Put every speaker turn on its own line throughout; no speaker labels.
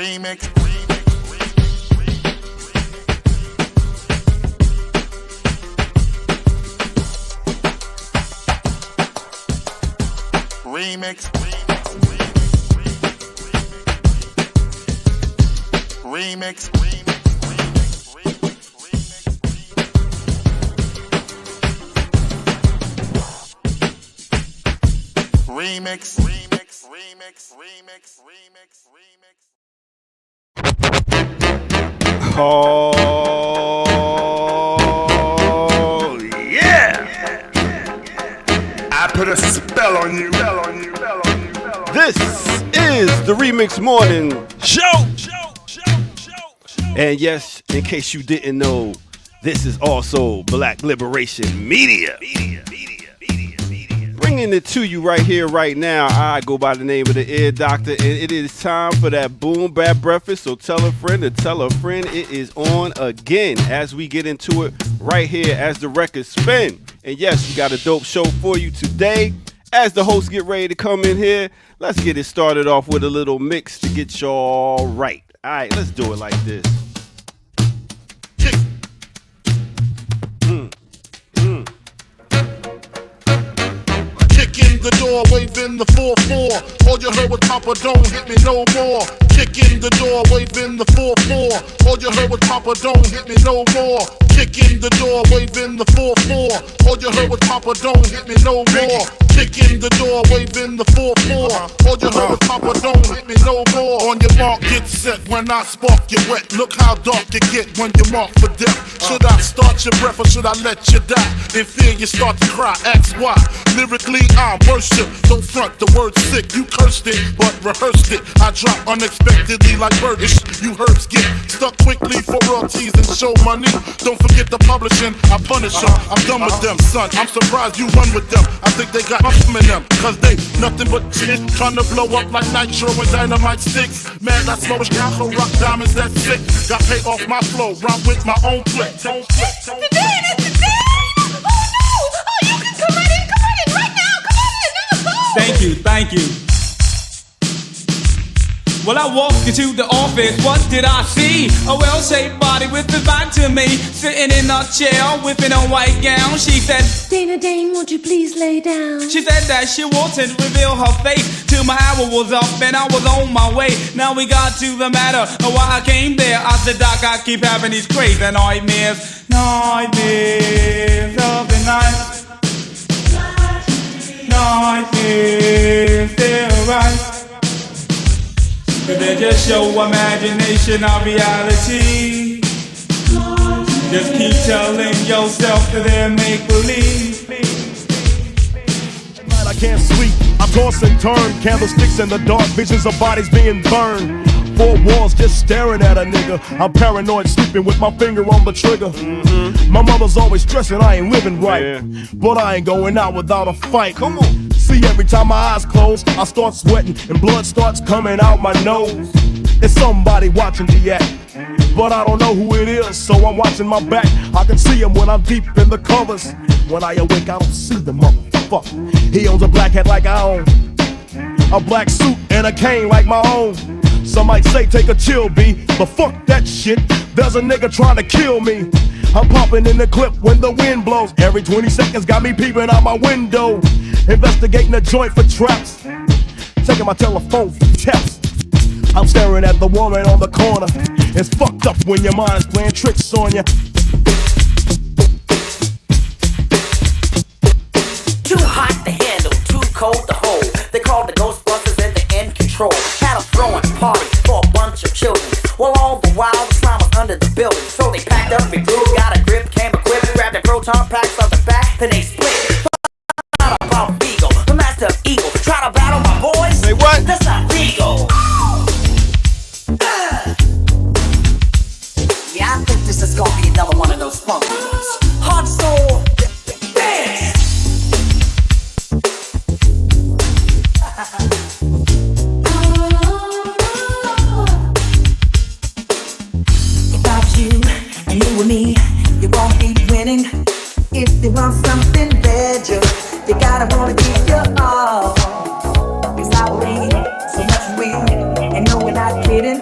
Remix. Remix. Remix. Remix. Remix. Remix. Remix. Remix. Remix.
Oh, yeah! I put a spell on you. This is the Remix Morning Show. And yes, in case you didn't know, this is also Black Liberation Media. Bringing it to you right here, right now. I go by the name of the Ear Doctor, and it is time for that boom bap breakfast. So tell a friend to tell a friend it is on again as we get into it right here as the records spin. And yes, we got a dope show for you today. As the hosts get ready to come in here, let's get it started off with a little mix to get y'all right. All right, let's do it like this.
In the door, waving the 4-4. All you heard was Papa, don't hit me no more. Kick in the door, waving the 4-4. All you heard was Papa, don't hit me no more. Kick in the door, waving the 4-4. All you heard was Papa, don't hit me no more. Kick in the door, waving the 4-4. All you heard was Papa, don't hit me no more. On your mark, get set. When I spark you wet, look how dark you get when you mark for death. Should I start your breath or should I let you die? In fear you start to cry, ask why. Lyrically I'm worship, don't front the word sick. You cursed it, but rehearsed it. I drop unexpectedly like Burdish. You herbs get stuck quickly for royalties and show money. Don't forget the publishing, I punish them. I'm done with them, son. I'm surprised you run with them. I think they got nothing in them, cause they nothing but shit. Trying to blow up like nitro and dynamite sticks. Man, that's slow as Calico rock diamonds, that's sick. Got paid off my flow, rhyme with my own click.
It's the Dan! Oh no! Oh, you can come right in right now! Come on in, on the phone!
Thank you. Well, I walked into the office, what did I see? A well-shaped body with his back to me, sitting in a chair with a white gown. She said,
Dana Dane, won't you please lay down?
She said that she wanted to reveal her face till my hour was up and I was on my way. Now we got to the matter of why I came there. I said, Doc, I keep having these crazy nightmares of the night. Nightmares, they're right. They just show imagination of reality. Just keep telling yourself that they're make-believe.
I can't sleep, I toss and turn. Candlesticks in the dark, visions of bodies being burned. Four walls just staring at a nigga. I'm paranoid, sleeping with my finger on the trigger. My mother's always stressing I ain't living right, but I ain't going out without a fight. Come on. See, every time my eyes close, I start sweating and blood starts coming out my nose. It's somebody watching the act, but I don't know who it is, so I'm watching my back. I can see him when I'm deep in the covers. When I awake, I don't see the motherfucker. He owns a black hat like I own, a black suit and a cane like my own. Some might say take a chill, B, but fuck that shit. There's a nigga trying to kill me. I'm popping in the clip when the wind blows. Every 20 seconds got me peeping out my window. Investigating the joint for traps, checking my telephone for texts. I'm staring at the woman on the corner. It's fucked up when your mind's playing tricks on you.
Too hot to handle, too cold to hold. They called the Ghostbusters and they're in control. Had a throwing party for a bunch of children. Well, all the while the slime was under the building. So they packed up, removed, got a grip, came equipped, grabbed their proton packs off the back, then they split. About Beagle, the master of evil. Try to battle my boys.
Say what?
That's not legal. Yeah, I think this is gonna be another one of those funk moves. Hard soul dance. About you and you and me, you won't be winning. If you want something better, you gotta wanna give your all. 'Cause I believe so much in we, and no, we're not kidding.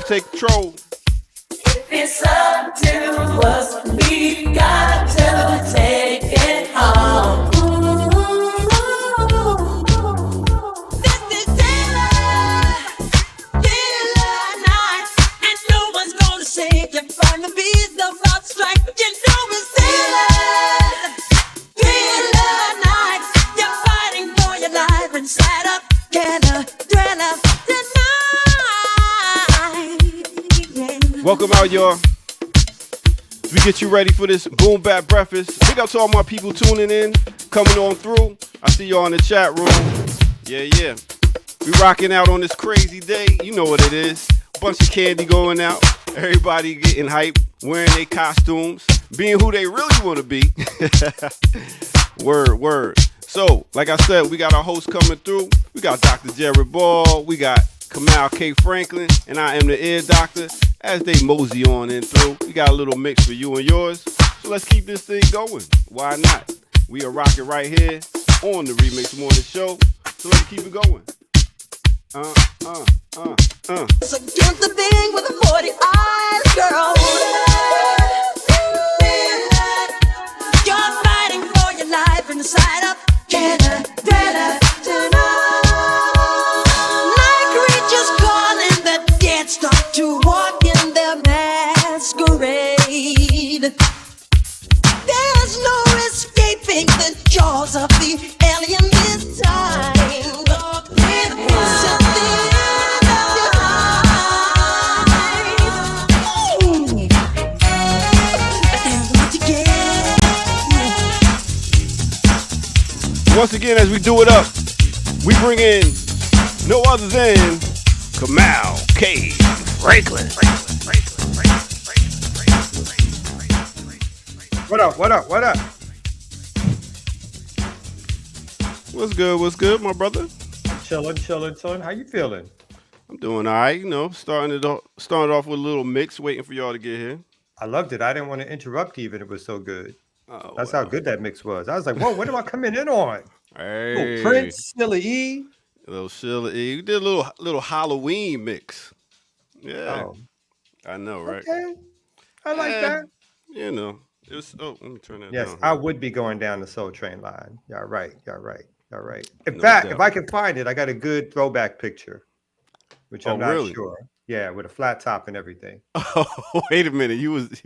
take control.
It's up to us. We got to take it home. This is Taylor night, and no one's gonna save you from the beast of rock strike. You know it's Taylor night. You're fighting for your life inside up, tonight.
Welcome out, y'all. We get you ready for this Boom Bap Breakfast. Big up to all my people tuning in, coming on through. I see y'all in the chat room. Yeah. We rocking out on this crazy day. You know what it is. Bunch of candy going out. Everybody getting hype, wearing their costumes, being who they really want to be. Word. So, like I said, we got our host coming through. We got Dr. Jared Ball. We got Kamal K. Franklin. And I am the Ear Doctor. As they mosey on in through, we got a little mix for you and yours. So let's keep this thing going. Why not? We are rocking right here on the Remix Morning Show. So let's keep it going.
So get the thing with the 40 eyes, girl. You're fighting for your life inside up. Tonight. Night creatures calling the dead start to walk in their masquerade. There's no escaping the jaws of the alien this time.
Once again, as we do it up, we bring in no other than Kamal K. Franklin.
What up?
What's good, my brother?
Chilling. How you feeling?
I'm doing all right, you know, starting off with a little mix, waiting for y'all to get here.
I loved it. I didn't want to interrupt even. It was so good.
Oh,
That's how good that mix was. I was like, whoa, what am I coming in on?
Hey.
Little Prince, Sheila E.
A little Sheila E. We did a little Halloween mix. Yeah.
Oh.
I know, right?
Okay. I like that.
You know. It was, let me turn that
Yes,
down.
I would be going down the Soul Train line. Y'all right. In
No
fact,
doubt.
if I can find it, I got a good throwback picture, which I'm not
really?
sure. Yeah, with a flat top and everything.
Oh, wait a minute. He was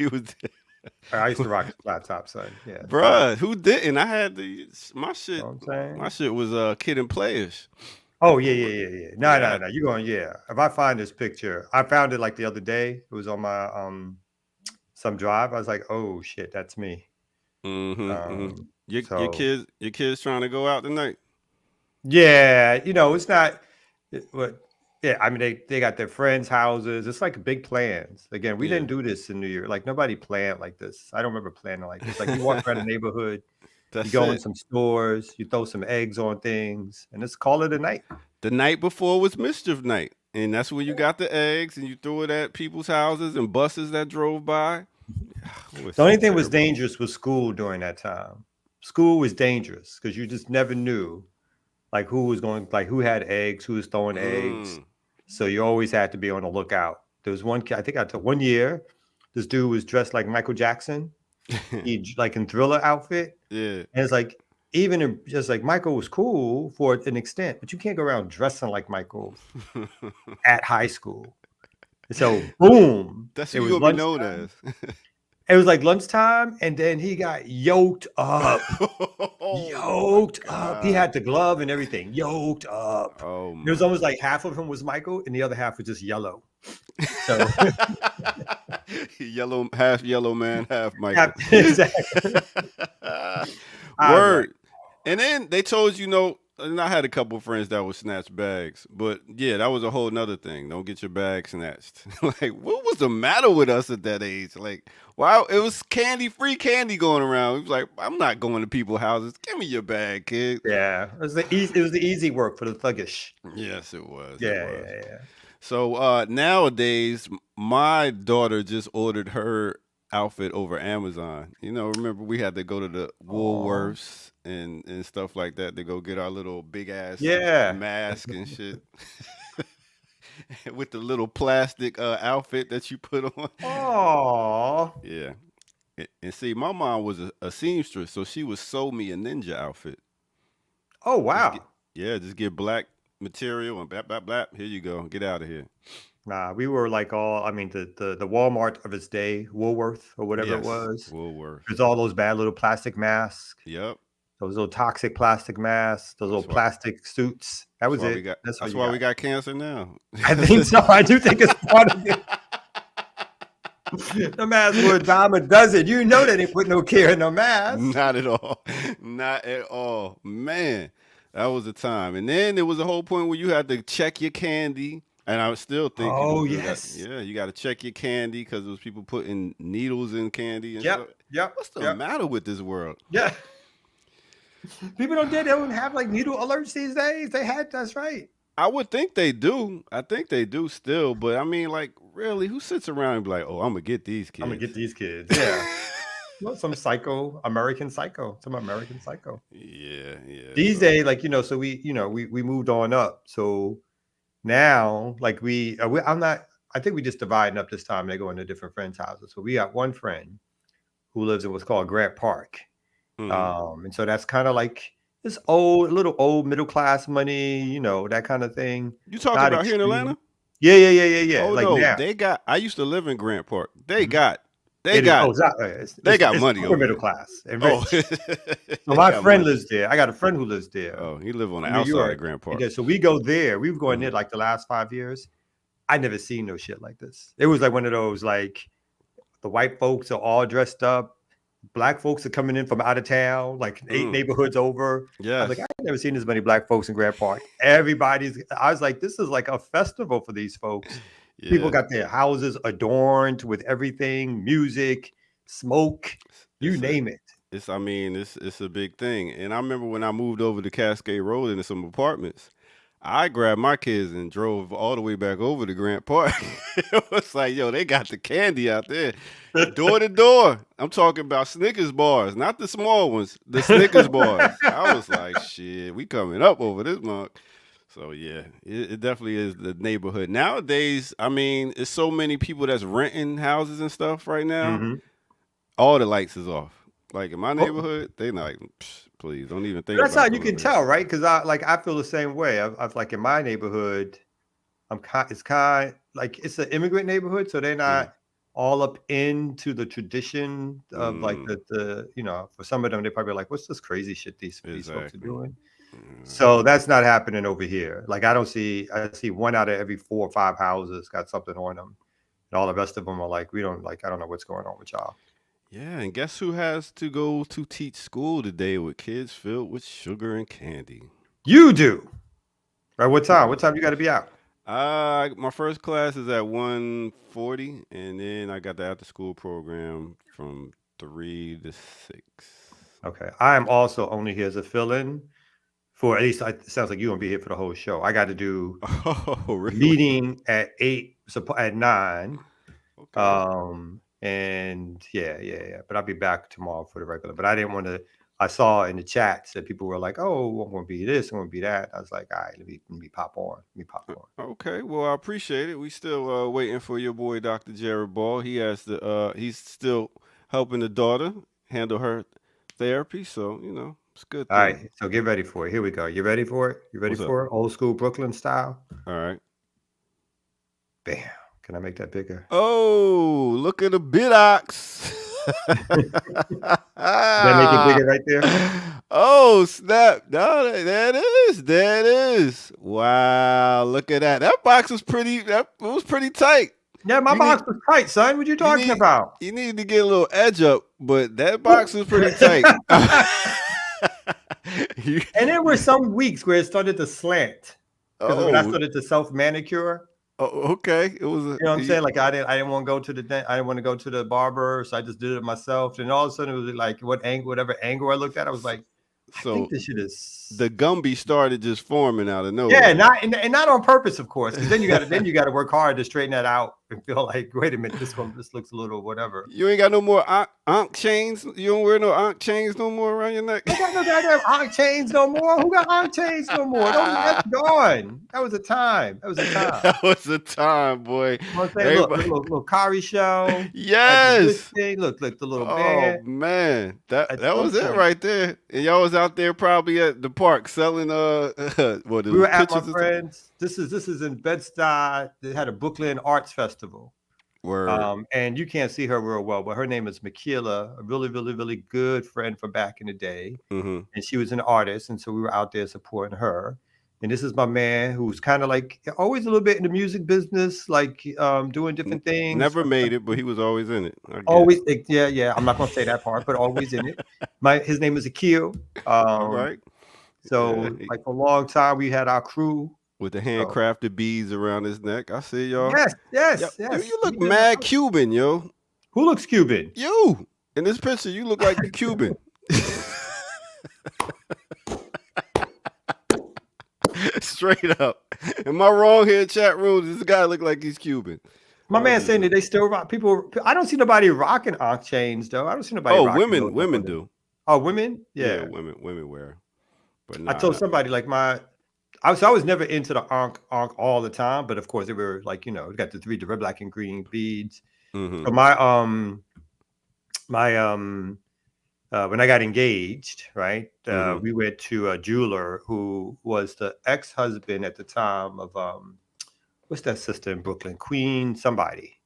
I used to rock a flat top, son. Yeah.
Bruh, who didn't? I had my shit.
You know what I'm saying?
My shit was Kid and Playish.
Oh, yeah. No. You going, yeah. If I find this picture, I found it like the other day. It was on my some drive. I was like, oh shit, that's me.
Your kids trying to go out tonight?
Yeah, you know, it's not but yeah, I mean they got their friends' houses. It's like big plans. Again, we didn't do this in New York. Like nobody planned like this. I don't remember planning like this. Like you walk around the neighborhood, you go in some stores, you throw some eggs on things, and just call it a night.
The night before was mischief night. And that's where you got the eggs and you threw it at people's houses and buses that drove by.
The only thing was dangerous was school during that time. School was dangerous because you just never knew like who was going, like who had eggs, who was throwing eggs. So you always had to be on the lookout. There was one kid, I think I took 1 year, this dude was dressed like Michael Jackson. He like in Thriller outfit.
Yeah.
And it's like, even just like Michael was cool for an extent, but you can't go around dressing like Michael at high school. So boom.
That's what you're gonna be known as.
It was like lunchtime, and then he got yoked up. He had the glove and everything. Yoked up.
Oh,
it was almost like half of him was Michael, and the other half was just yellow. So
half yellow man, half Michael.
Exactly.
Word. And then they told you, and I had a couple of friends that would snatch bags, but yeah, that was a whole nother thing. Don't get your bag snatched. Like, what was the matter with us at that age? Like, wow, it was free candy going around. It was like, I'm not going to people's houses. Give me your bag, kid.
Yeah, it was the easy work for the thuggish.
Yes, it was.
Yeah.
So nowadays, my daughter just ordered her outfit over Amazon. Remember we had to go to the Woolworths and stuff like that to go get our little big ass mask and shit. with the little plastic outfit that you put on.
Oh,
Yeah. And see, my mom was a seamstress, so she would sew me a ninja outfit.
oh wow.
Just get black material and blah blah blah. Here you go. Get out of here.
Nah, we were like the Walmart of its day, Woolworth or whatever it
Yes,
was.
Woolworth.
There's all those bad little plastic masks,
Yep.
those little toxic plastic masks, those little
why-
plastic suits. That was
That's why
it.
we got.
That's
That's
what you
why we
got.
got cancer now.
I think so. I do think it's part of it. The mask were a dime a dozen. You know they didn't put no care in the mask.
Not at all. Not at all. Man, that was the time. And then there was a whole point where you had to check your candy. And I still think
Oh,
people do that.
yes.
Yeah, you got to check your candy because there was people putting needles in candy and
Yep.
stuff.
Yep.
What's the
Yep.
matter with this world?
Yeah. People they don't have like needle alerts these days. That's right.
I would think they do. I think they do still. But I mean, like, really, who sits around and be like, oh, I'm going to get these kids?
I'm gonna get these kids. Yeah. Well, some American Psycho.
Yeah.
These days, like, so we moved on up. So now, like I think we just dividing up this time. They go into different friends' houses. So we got one friend who lives in what's called Grant Park.
Mhm.
And so that's kind of like this little old middle class money, that kind of thing.
You talking
Not
about here in
extreme.
Atlanta?
Yeah.
Oh,
Like
no.
now.
I used to live in Grant Park. They
Mhm.
got
They got money.
over
Middle
there.
class and
Oh,
rich. So
they
my
got
friend
money.
lives there. I got a friend who lives there.
Oh, he live on the
in New
outside
York.
of Grant Park.
Yeah, so we go there. We were going there
Mhm.
like the last 5 years. I never seen no shit like this. It was like one of those like the white folks are all dressed up. Black folks are coming in from out of town, like 8 neighborhoods over. I
Yes.
was like, I've never seen as many black folks in Grant Park. I was like, this is like a festival for these folks. People
Yeah.
got their houses adorned with everything, music, smoke, you
It's a-
name it.
It's a big thing. And I remember when I moved over to Cascade Road into some apartments, I grabbed my kids and drove all the way back over to Grant Park. It was like, yo, they got the candy out there. Door to door. I'm talking about Snickers bars, not the small ones, the Snickers bars. I was like, shit, we coming up over this month. So yeah, it definitely is the neighborhood. Nowadays, I mean, it's so many people that's renting houses and stuff right now.
Mhm.
All the lights is off. Like in my
Oh.
neighborhood, they like, please don't even think
That's
about
how you
coming
can
over here."
tell, right? Because I feel the same way. I've like in my neighborhood, it's kind like it's an immigrant neighborhood, so they're not all up into the tradition of like the for some of them they probably like, what's this crazy shit these folks are
Exactly.
doing? So that's not happening over here. Like I see one out of every 4 or 5 houses got something on them, and all the rest of them are like, we don't like, I don't know what's going on with y'all.
Yeah, and guess who has to go to teach school today with kids filled with sugar and candy?
You do. Right? What time? What time you got to be out?
My first class is at 1:40, and then I got the after school program from 3 to 6.
Okay. I am also only here as a fill-in for at least it sounds like you're gonna be here for the whole show. I got to do
Oh, really?
meeting at 8, at 9.
Okay.
And yeah. But I'll be back tomorrow for the regular. But I didn't want to. I saw in the chats that people were like, "Oh, I'm going to be this, I'm going to be that." I was like, "All right, let me pop on.
Okay, well, I appreciate it. We still waiting for your boy, Dr. Jared Ball. He has he's still helping the daughter handle her therapy, so it's a good
All
thing.
right, so get ready for it. Here we go. You ready for it? You ready
What's up?
for it? Old school Brooklyn style.
All right.
Bam. Can I make that bigger?
Oh, look at the Bidox.
Did I make it bigger right there?
Oh, snap. No, there it is. Wow, look at that. That box was pretty tight.
Yeah, my
You
box was tight, son. What you talking about?
You need to get a little edge up, but that box was pretty tight.
And there were some weeks where it started to slant because when I started to self manicure.
Oh, okay. It was.
You know what I'm saying? Like I didn't want to go to I didn't want to go to the barber, so I just did it myself. And all of a sudden, it was like whatever angle I looked at, I was like, I think this shit is
the Gumby started just forming out of nowhere.
Yeah, not on purpose, of course. Because then you got to work hard to straighten that out and feel like, wait a minute, this looks a little whatever.
You ain't got no more Ankh chains. You don't wear no Ankh chains no more around your neck.
You got no goddamn Ankh chains no more. Who got Ankh chains no more? That's gone. That was a time.
That was a time, boy.
You know what I'm saying? Look, little Kari show.
Yes.
Look, the little
Oh
band.
man, that was it
point.
right there. And y'all was out there probably at the park selling what?
We were at my friends. This is in Bed-Stuy. They had a Brooklyn Arts Festival.
Word.
And you can't see her real well, but her name is Makila, a really, really, really good friend from back in the day.
Mm-hmm.
And she was an artist, and so we were out there supporting her. And this is my man who's kind of like always a little bit in the music business, like doing different things.
Never made it, but he was always in it.
Always, yeah. I'm not gonna say that part, but always in it. His name is Akil.
All right.
So
Yeah.
like for a long time, we had our crew.
With the handcrafted beads around his neck. I see y'all.
Yes.
You look mad Cuban, yo.
Who looks Cuban?
You. In this picture, you look like a Cuban. Straight up. Am I wrong here, chat room? This guy look like he's Cuban.
My man saying that they still rock. People, I don't see nobody rocking Ankh chains though. I don't see nobody. rocking those.
Women do.
Oh, women? Yeah,
women wear. But
I told somebody like I was never into the Ankh all the time, but of course they were like, we got the red, black, and green beads.
Mm-hmm.
So when I got engaged, right, we went to a jeweler who was the ex-husband at the time of what's that sister in Brooklyn? Queen somebody.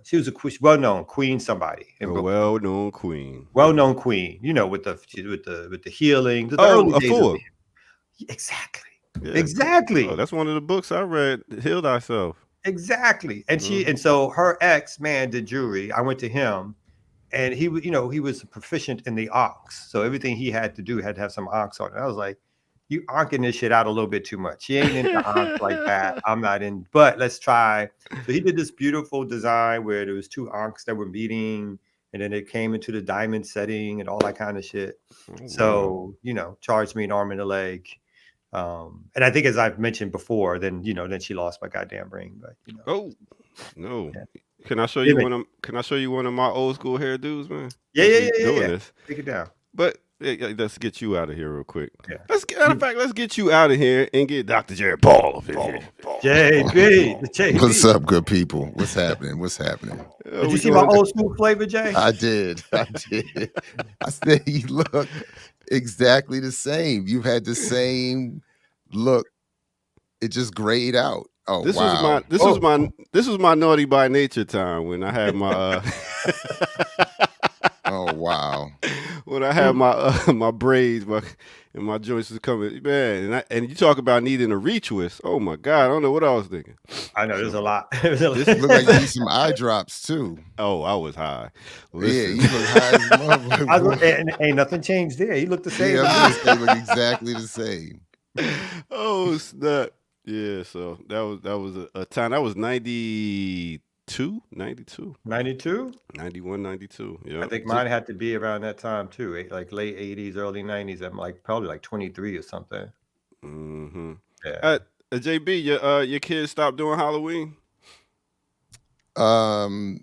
She was a well-known queen somebody in Brooklyn.
Well-known queen.
Well-known queen, with the healing. The
A fool.
Exactly.
Yeah.
Exactly.
Oh, that's one of the books I read. Heal Thyself.
Exactly. And and so her ex man did jewelry. I went to him, and he was proficient in the Ankhs. So everything he had to do had to have some Ankhs on it. I was like, you Ankhing this shit out a little bit too much. She ain't into Ankhs like that. I'm not in, but let's try. So he did this beautiful design where there was two Ankhs that were meeting, and then it came into the diamond setting and all that kind of shit. So, charged me an arm and a leg. And I think, as I've mentioned before, then she lost my goddamn ring. But
Oh no!
Yeah.
Can I show you one of? Can I show you one of my old school hairdos, man?
Yeah.
This.
Take it down.
But let's get you out of here real quick.
Yeah.
Let's get you out of here and get Dr. Jared Ball of here.
JB.
What's up, good people? What's happening?
Did you see my old school flavor, Jay?
I did. I said you look exactly the same. You've had the same look. It just grayed out. Oh,
this
wow.
This was my naughty by nature time when I had my
oh wow.
When I had my braids, and my joints was coming, man. And you talk about needing a retwist. Oh my God, I don't know what I was thinking.
I know there's a lot.
This looked like you need some eye drops too.
Oh, I was high.
Listen. Yeah, you look high as a motherfucker.
And ain't nothing changed there. He looked the same.
Yeah, they look exactly the same.
Oh snap! Yeah, so that was a time. That was 92, 92,
92,
91, 92. Yeah,
I think mine had to be around that time too, like late 80s, early 90s. I'm like probably like 23 or something.
Mm-hmm.
Yeah.
JB, your kids stopped doing Halloween?
No.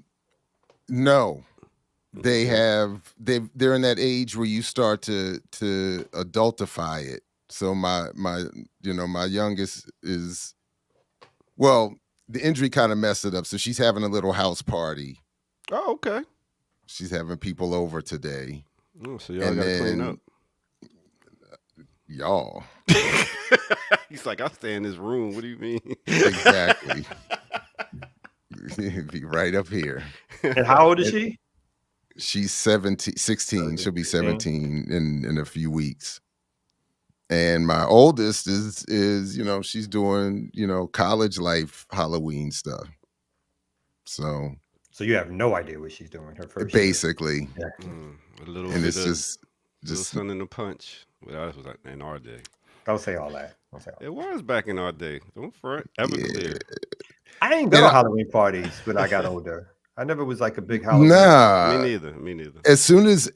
They're in that age where you start to adultify it. So my youngest is, well, the injury kind of messed it up. So she's having a little house party.
Oh, okay.
She's having people over today.
Oh, so y'all gotta clean up.
Y'all.
He's like, I stay in this room. What do you mean?
Exactly. Be right up here.
And how old is she?
She's 16. She'll be 17 in a few weeks. And my oldest is she's doing, college life Halloween stuff. So
you have no idea what she's doing her first
basically.
Year.
Yeah. A little
and
bit
it's just
sun in the punch. Well, that was like in our day.
Don't say all that.
It was back in our day. Don't front. Everclear.
I ain't go to Halloween parties when I got older. I never was like a big Halloween.
Nah.
Me neither.
As soon as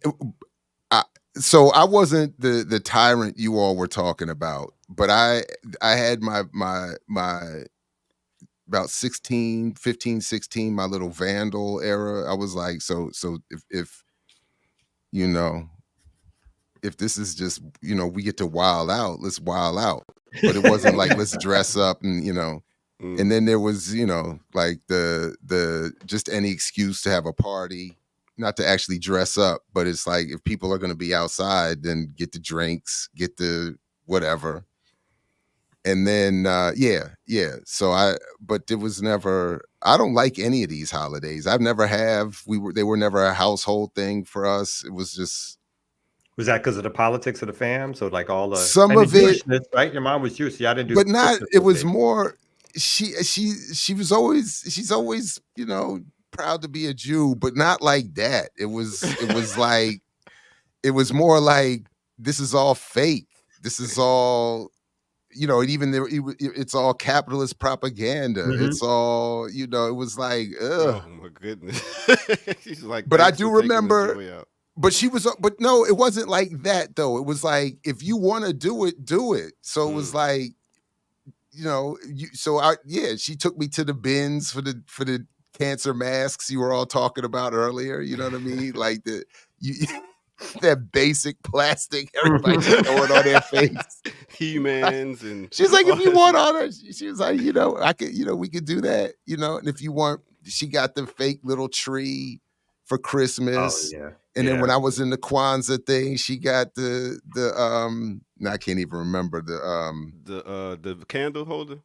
so I wasn't the tyrant you all were talking about, but I had my about 16, 15, 16, my little vandal era. I was like, so if you know, if this is just, you know, we get to wild out, let's wild out. But it wasn't like let's dress up and, you know. And then there was, you know, like the just any excuse to have a party, not to actually dress up, but it's like if people are going to be outside, then get the drinks, get the whatever. And then yeah. So but there was never, I don't like any of these holidays. I've never have. They were never a household thing for us. It was just.
Was that because of the politics of the fam? So like all the
some of it,
right? Your mom was Jewish. So I didn't do,
but not. It was more. She's always, you know, proud to be a Jew, but not like that. It was like, it was more like, this is all fake. This is all, you know, it's all capitalist propaganda. It's all, you know, it was like, ugh.
Oh my goodness. She's like,
but I do remember. But but no, it wasn't like that though. It was like, if you want to do it, do it. So it was like, you know, she took me to the bins for the cancer masks you were all talking about earlier. You know what I mean? Like that basic plastic everybody throwing on their face.
He-Mans and
she's like, if you want all that, she was like, you know, I could, you know, we could do that, you know, and if you want, she got the fake little tree for Christmas.
Oh, yeah.
And then when I was in the Kwanzaa thing, she got the I can't even remember
the candle holder.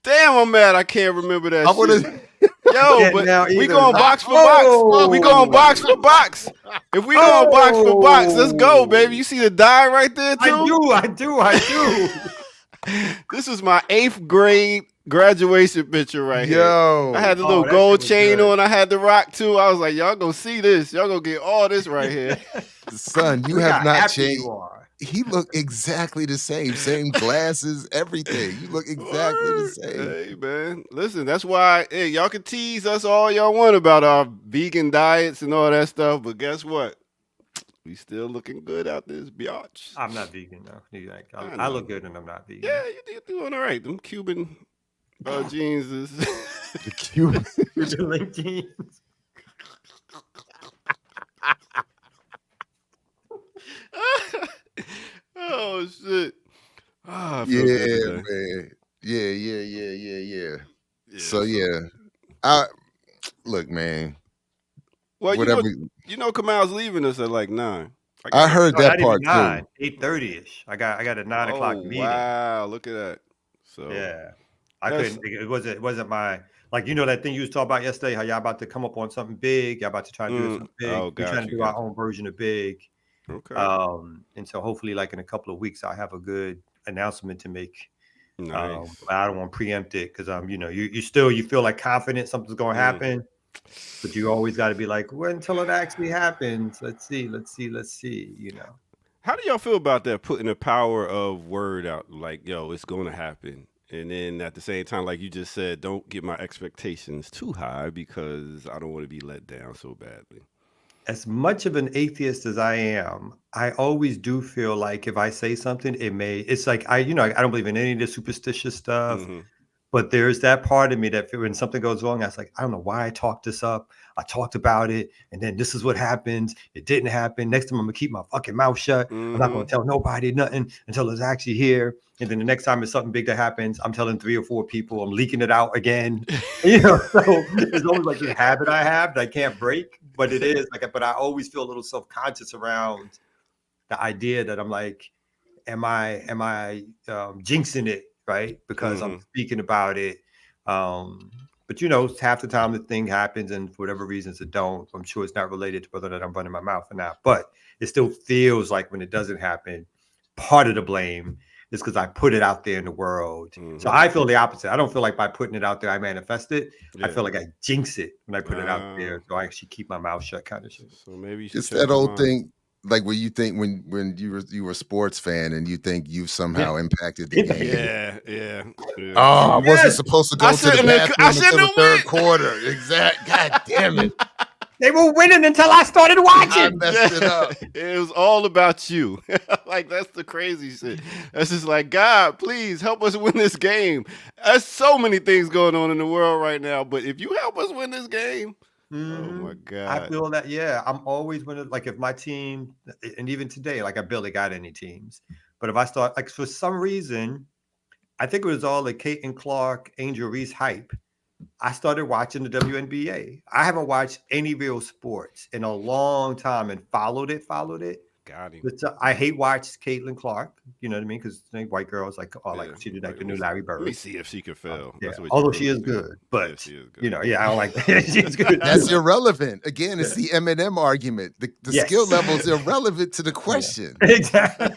Damn, I'm mad. I can't remember that. Yo, but we going box for box. We going box for box. If we going box for box, let's go, baby. You see the die right there too?
I do.
This is my 8th grade graduation picture right here. I had the little gold chain on. I had the rock too. I was like, y'all gonna see this. Y'all gonna get all this right here.
Son, you have not changed. He looked exactly the same glasses, everything. You look exactly the same.
Hey man, listen, that's why y'all can tease us all y'all want about our vegan diets and all that stuff, but guess what? We still looking good out this biatch.
I'm not vegan though. I look good and I'm not vegan.
Yeah, you're doing all right. Them Cuban jeans is
the Cuban
link jeans.
Oh shit!
Yeah, man. Yeah. So yeah, look, man.
Well, you know, Kamal's leaving us at like 9.
I heard that part too.
8:30ish. I got a 9 o'clock meeting.
Wow, look at that. So
yeah, I couldn't. It wasn't my, like, you know, that thing you was talking about yesterday. How y'all about to come up on something big? Y'all about to try to do something big. We're trying to do our own version of big.
Okay.
And so hopefully, like in a couple of weeks, I'll have a good announcement to make.
Nice.
I don't want to preempt it because you know, you feel like confident something's going to happen, but you always got to be like, well, until it actually happens. Let's see. You know.
How do y'all feel about that? Putting the power of word out, like, yo, it's going to happen. And then at the same time, like you just said, don't get my expectations too high because I don't want to be let down so badly.
As much of an atheist as I am, I always do feel like if I say something, it's like, I don't believe in any of the superstitious stuff, but there's that part of me that when something goes wrong, I was like, I don't know why I talked this up. I talked about it, and then this is what happens. It didn't happen. Next time I'm gonna keep my fucking mouth shut. I'm not gonna tell nobody nothing until it's actually here. And then the next time it's something big that happens, I'm telling 3 or 4 people. I'm leaking it out again. You know, so it's always like a habit I have that I can't break. But it is like, but I always feel a little self-conscious around the idea that I'm like, am I jinxing it, right? Because I'm speaking about it. But you know, half the time the thing happens, and for whatever reasons it don't. I'm sure it's not related to whether or not I'm running my mouth or not. But it still feels like when it doesn't happen, part of the blame is because I put it out there in the world. So I feel the opposite. I don't feel like by putting it out there I manifest it. I feel like I jinx it when I put it out there. So I actually keep my mouth shut, kind of shit.
So maybe
it's that old thing. Like when you think when you were a sports fan and you think you've somehow impacted the game.
Yeah.
Oh, I wasn't supposed to go to the bathroom until the third
went.
quarter. Exact. God damn it.
They were winning until I started
I
watching.
messed it up.
It was all about you. Like, that's the crazy shit. That's just like, God, please help us win this game. There's so many things going on in the world right now, but if you help us win this game, oh my God.
I feel that, yeah. I'm always like if my team, and even today, like I barely got any teams, but if I start, like for some reason, I think it was all the Caitlin Clark, Angel Reese hype. I started watching the WNBA. I haven't watched any real sports in a long time and followed it.
Got him.
But I hate watch Caitlin Clark. You know what I mean? Because white girls like, she did like the new Larry Bird.
Let me see if she can fail.
Yeah. Although she is good, but she is good. You know, I don't like that. She's good.
That's irrelevant. Again, it's the Eminem argument. The skill level is irrelevant to the question.
Yeah. Exactly.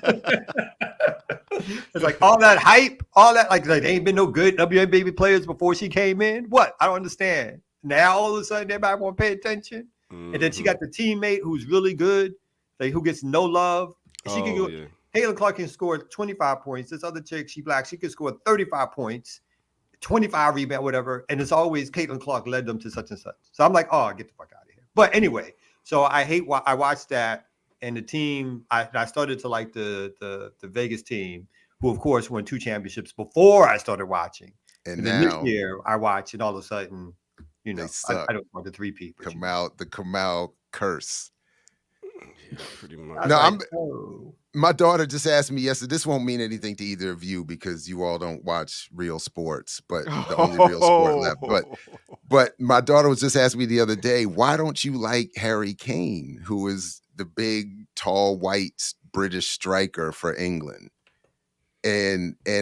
It's like all that hype, all that like there ain't been no good WNBA players before she came in. What? I don't understand. Now all of a sudden everybody want to pay attention, and then she got the teammate who's really good, like who gets no love. She can go. Caitlin Clark can score 25 points. This other chick, she can score 35 points, 25 rebound, whatever. And it's always Caitlin Clark led them to such and such. So I'm like, oh, get the fuck out of here. But anyway, so I watched that. And the team, I started to like the Vegas team, who of course won 2 championships before I started watching. And then
now,
this year I watched, and all of a sudden, I don't want the 3P.
The Kamau curse.
Yeah, pretty much.
No, my daughter just asked me yesterday. This won't mean anything to either of you because you all don't watch real sports, but the only real sport left. But my daughter was just asking me the other day, why don't you like Harry Kane, who is the big, tall, white British striker for England? And I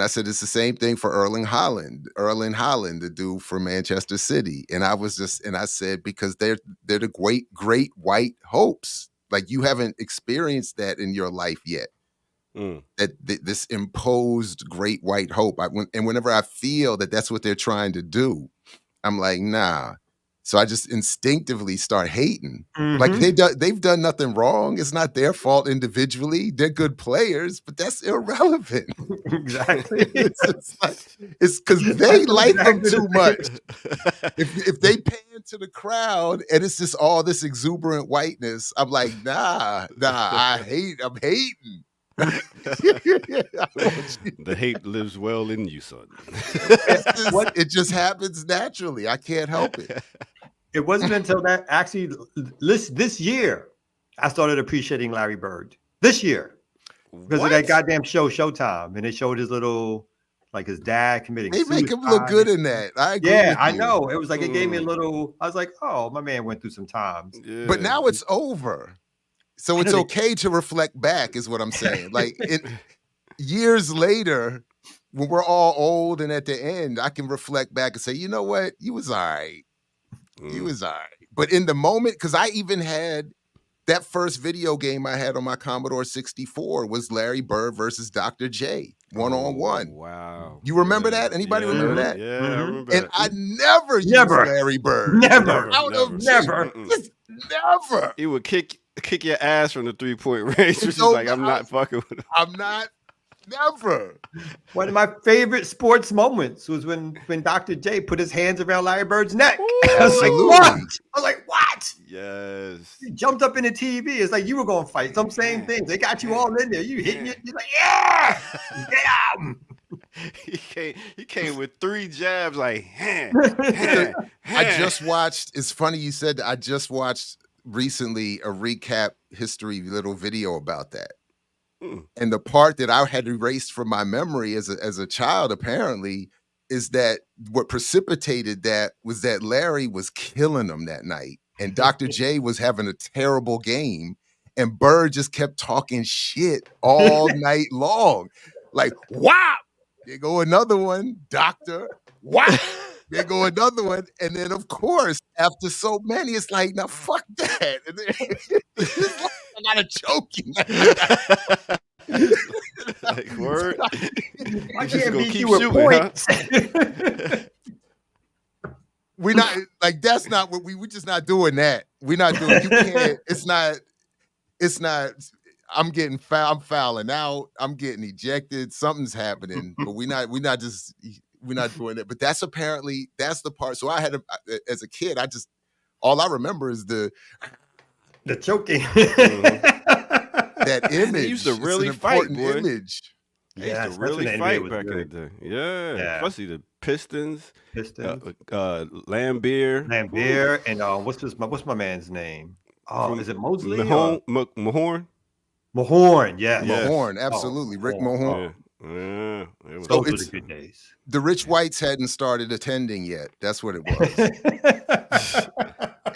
said it's the same thing for Erling Haaland, the dude from Manchester City. And I said because they're the great white hopes. Like you haven't experienced that in your life yet. This imposed great white hope. And whenever I feel that that's what they're trying to do, I'm like, nah. So I just instinctively start hating. Like they've done nothing wrong. It's not their fault individually. They're good players, but that's irrelevant.
Exactly.
It's because they like them too much. If they pay into the crowd and it's just all this exuberant whiteness, I'm like, nah. I'm hating.
The hate lives well in you, son.
It just happens naturally. I can't help it.
It wasn't until that actually this year I started appreciating Larry Bird. This year. Because of that goddamn show, Showtime. And they showed his little, like his dad committing suicide.
They make him look good in that. I agree with
I
you.
know. It was like, it gave me a little, I was like, oh, my man went through some times.
Yeah.
But now it's over. So it's okay to reflect back is what I'm saying. Like years later, when we're all old and at the end, I can reflect back and say, you know what? You was all right. You was all right. But in the moment, because I even had that first video game I had on my Commodore 64 was Larry Bird versus Dr. J, 1-on-1.
Wow.
You remember that? Anybody remember that?
Yeah, I remember
and
that.
I never used Larry Bird.
Never.
Never.
He would kick your ass from the 3-point range, which is like, I'm not fucking with him.
I'm not. Never.
One of my favorite sports moments was when Dr. J put his hands around Larry Bird's neck. I was like, what?
Yes.
He jumped up in the TV. It's like you were going to fight. Some same things. They got you all in there. You hitting it. You're like, yeah.
He came with 3 jabs like,
I just watched, it's funny you said that. I just watched recently a recap history little video about that. And the part that I had erased from my memory as a child, apparently, is that what precipitated that was that Larry was killing him that night. And Dr. J was having a terrible game. And Bird just kept talking shit all night long. Like, wow! There go another one, doctor. Wow! There go another one. And then, of course, after so many, it's like, now fuck that. And then, I gotta choke you.
Like, word.
I can't beat you with points.
We're not like that's not what we're just not doing that. We're not doing. You can't. It's not. it's not. I'm getting foul. I'm fouling out. I'm getting ejected. Something's happening, but we're not doing it. But that's the part. So I had as a kid, all I remember is the
choking.
That image.
They used to really
it's an
fight,
important
boy.
image.
They used to really fight back in the day. Yeah, especially the Pistons. Lambeer,
and what's my man's name? Oh, is it Mosley?
Mahorn.
Mahorn, yeah.
Mahorn, absolutely. Rick Mahorn.
Yeah.
Those were the good days.
The rich whites hadn't started attending yet. That's what it was.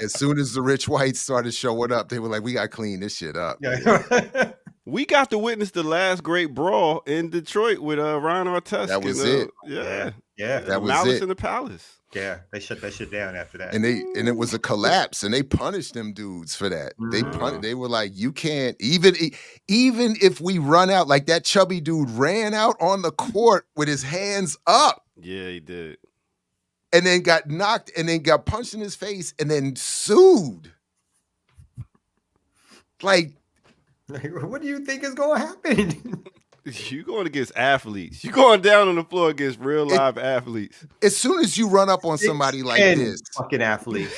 As soon as the rich whites started showing up, they were like, we got to clean this shit up.
Yeah.
We got to witness the last great brawl in Detroit with Ron Artest.
That was it.
Yeah.
That was
Malice
it.
in the Palace.
Yeah, they shut that shit down after that.
And it was a collapse, and they punished them dudes for that. They were like, you can't even if we run out, like that chubby dude ran out on the court with his hands up.
Yeah, he did.
And then got knocked, and then got punched in his face, and then sued. Like,
what do you think is going to happen?
You going against athletes. You going down on the floor against real live athletes.
As soon as you run up on somebody like this.
Fucking athletes.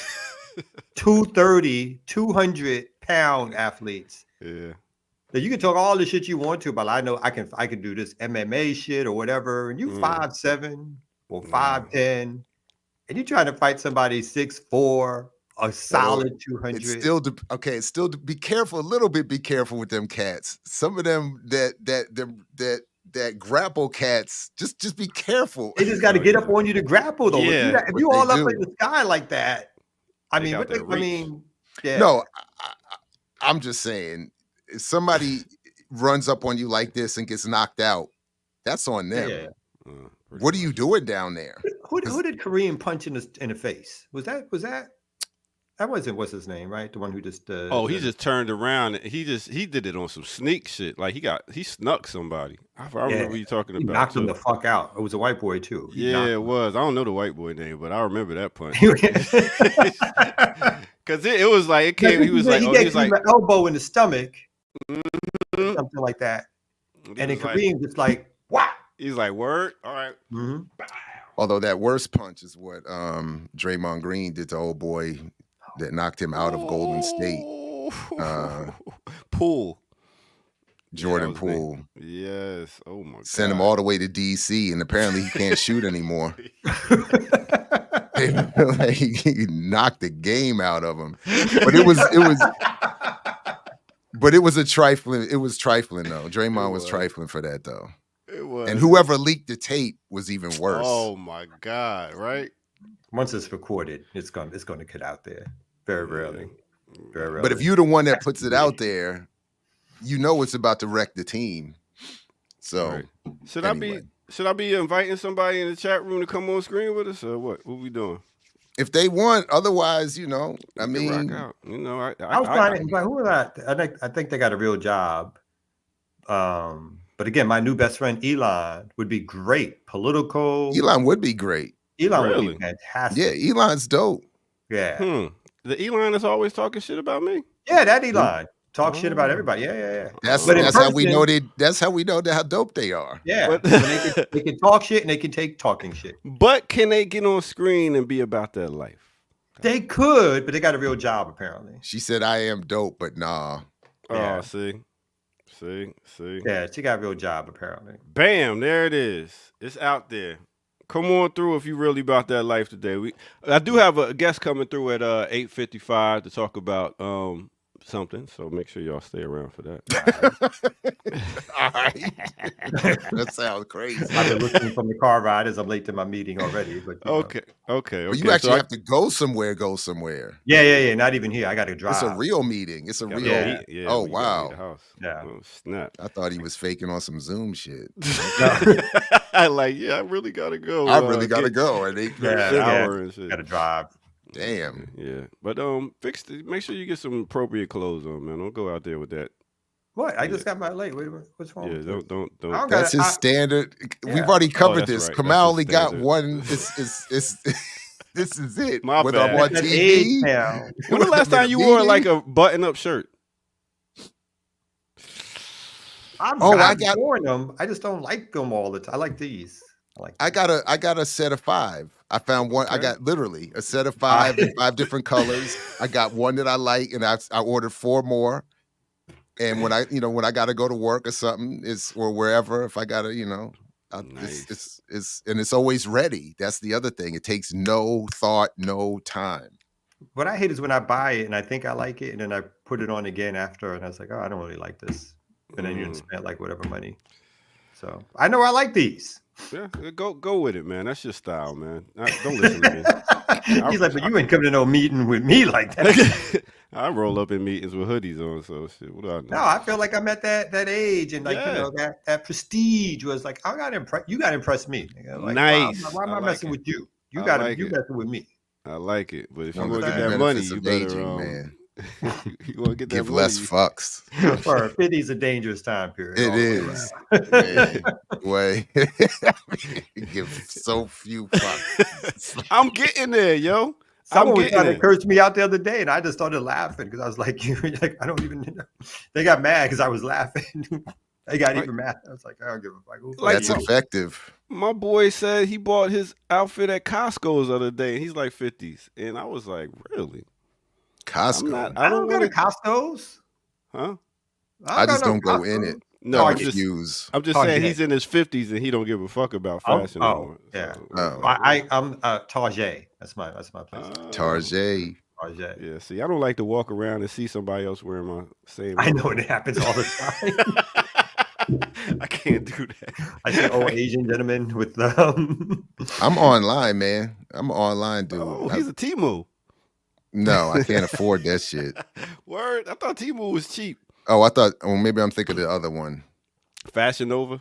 230, 200-pound athletes.
Yeah.
Now, you can talk all the shit you want to, but I know I can do this MMA shit or whatever. And you 5'7" or 5'10", and you trying to fight somebody 6'4", a solid 200.
It's still be careful a little bit. Be careful with them cats. Some of them that grapple cats. Just be careful.
They just got to get up on you to grapple though.
Yeah,
if you all up in the sky like that, yeah.
No, I'm just saying. If somebody runs up on you like this and gets knocked out, that's on them.
Yeah.
What are you doing down there?
Who did Kareem punch in the face? Was that? That wasn't what's his name, right? The one who just
he just turned around. He did it on some sneak shit. Like he snuck somebody. I remember what you're talking about.
He knocked him the fuck out. It was a white boy too.
It was. I don't know the white boy name, but I remember that punch. Because it was like it came. He was like
an elbow in the stomach, something like that. And then Kareem just like what?
He's like, word, all right.
Mm-hmm.
Although that worst punch is what Draymond Green did to old boy that knocked him out of Golden State.
Poole.
Jordan Poole.
Yes. Oh my God.
Sent him all the way to DC, and apparently he can't shoot anymore. He knocked the game out of him. But it was a trifling. It was trifling though. Draymond was trifling for that though.
It was.
And whoever leaked the tape was even worse.
Oh my God! Right.
Once it's recorded, it's going to get out there. Very rarely. Very rarely.
But if you're the one that puts it out there, you know it's about to wreck the team. So
should I be inviting somebody in the chat room to come on screen with us, or what? What we doing?
If they want, otherwise, I mean,
rock out. I
was trying to invite. Who was that? I think they got a real job. But again, my new best friend Elon would be great. Political.
Elon would be great.
Elon would be fantastic.
Yeah, Elon's dope.
Yeah.
The Elon is always talking shit about me.
Yeah, that Elon talk shit about everybody. Yeah.
That's how we know That's how we know how dope they are.
Yeah, they can talk shit and they can take talking shit.
But can they get on screen and be about their life?
They could, but they got a real job apparently.
She said, "I am dope," but nah.
Yeah.
Oh,
see.
Yeah, she got a real job apparently.
Bam, there it is. It's out there. Come on through if you really about that life today. I do have a guest coming through at 8:55 to talk about something, so make sure y'all stay around for that.
All right. That sounds crazy.
I've been listening from the car ride as I'm late to my meeting already. But
okay.
But you actually have to go somewhere.
Yeah. Not even here. I got to drive.
It's a real meeting. It's a real.
Yeah,
oh wow.
Yeah.
Oh, snap.
I thought he was faking on some Zoom shit.
I really gotta go.
I really gotta go. And
and shit. Gotta drive.
Damn.
Yeah. But make sure you get some appropriate clothes on, man. Don't go out there with that.
What? I just got my late. What's wrong?
Yeah, don't.
That's his standard. We've already covered this.
Right.
Kamal only got one. This is it.
My
Whether
bad.
I'm on TV.
When the last time you wore like a button-up shirt?
I'm ignoring them. I just don't like them all the time. I like these.
I got a set of 5. I found one. I got literally a set of 5 in 5 different colors. I got one that I like, and I ordered 4 more. And when I got to go to work or something, or wherever, if I got to, nice. it's always ready. That's the other thing. It takes no thought, no time.
What I hate is when I buy it and I think I like it, and then I put it on again after, and I was like, oh, I don't really like this. And then you spent like whatever money. So I know I like these.
Yeah, go with it, man. That's your style, man. Don't listen to me.
He's like, but you ain't coming to no meeting with me like that.
I roll up in meetings with hoodies on, so shit. What do I know?
No, I feel like I'm at that age, and like that prestige was like, I got impressed. You got to impress me. Like,
nice.
Why am I messing with you? You messing with me.
I like it, but if you want to get that money, you better
man.
You want to get that
give
money,
less fucks.
For 50 is a dangerous time period.
It is. Way. Give so few fucks.
I'm getting there, yo.
Someone was trying to curse me out the other day, and I just started laughing because I was like, I don't even know. They got mad because I was laughing. They got even mad. I was like, I don't give a fuck.
That's effective.
My boy said he bought his outfit at Costco's the other day, and he's like 50s. And I was like, really?
Costco?
I don't go to Costco's.
Huh?
I just don't go in it.
No, I'm just saying he's in his 50s and he don't give a fuck about fashion anymore.
Yeah. I'm Target. That's my place.
Target.
Yeah. See, I don't like to walk around and see somebody else wearing my same.
I know it happens all the time.
I can't do that.
I see old Asian gentlemen with
I'm online, man. I'm an online dude.
Oh, he's a Temu.
No, I can't afford that shit.
Word. I thought Temu was cheap.
Oh, maybe I'm thinking of the other one.
Fashion Nova?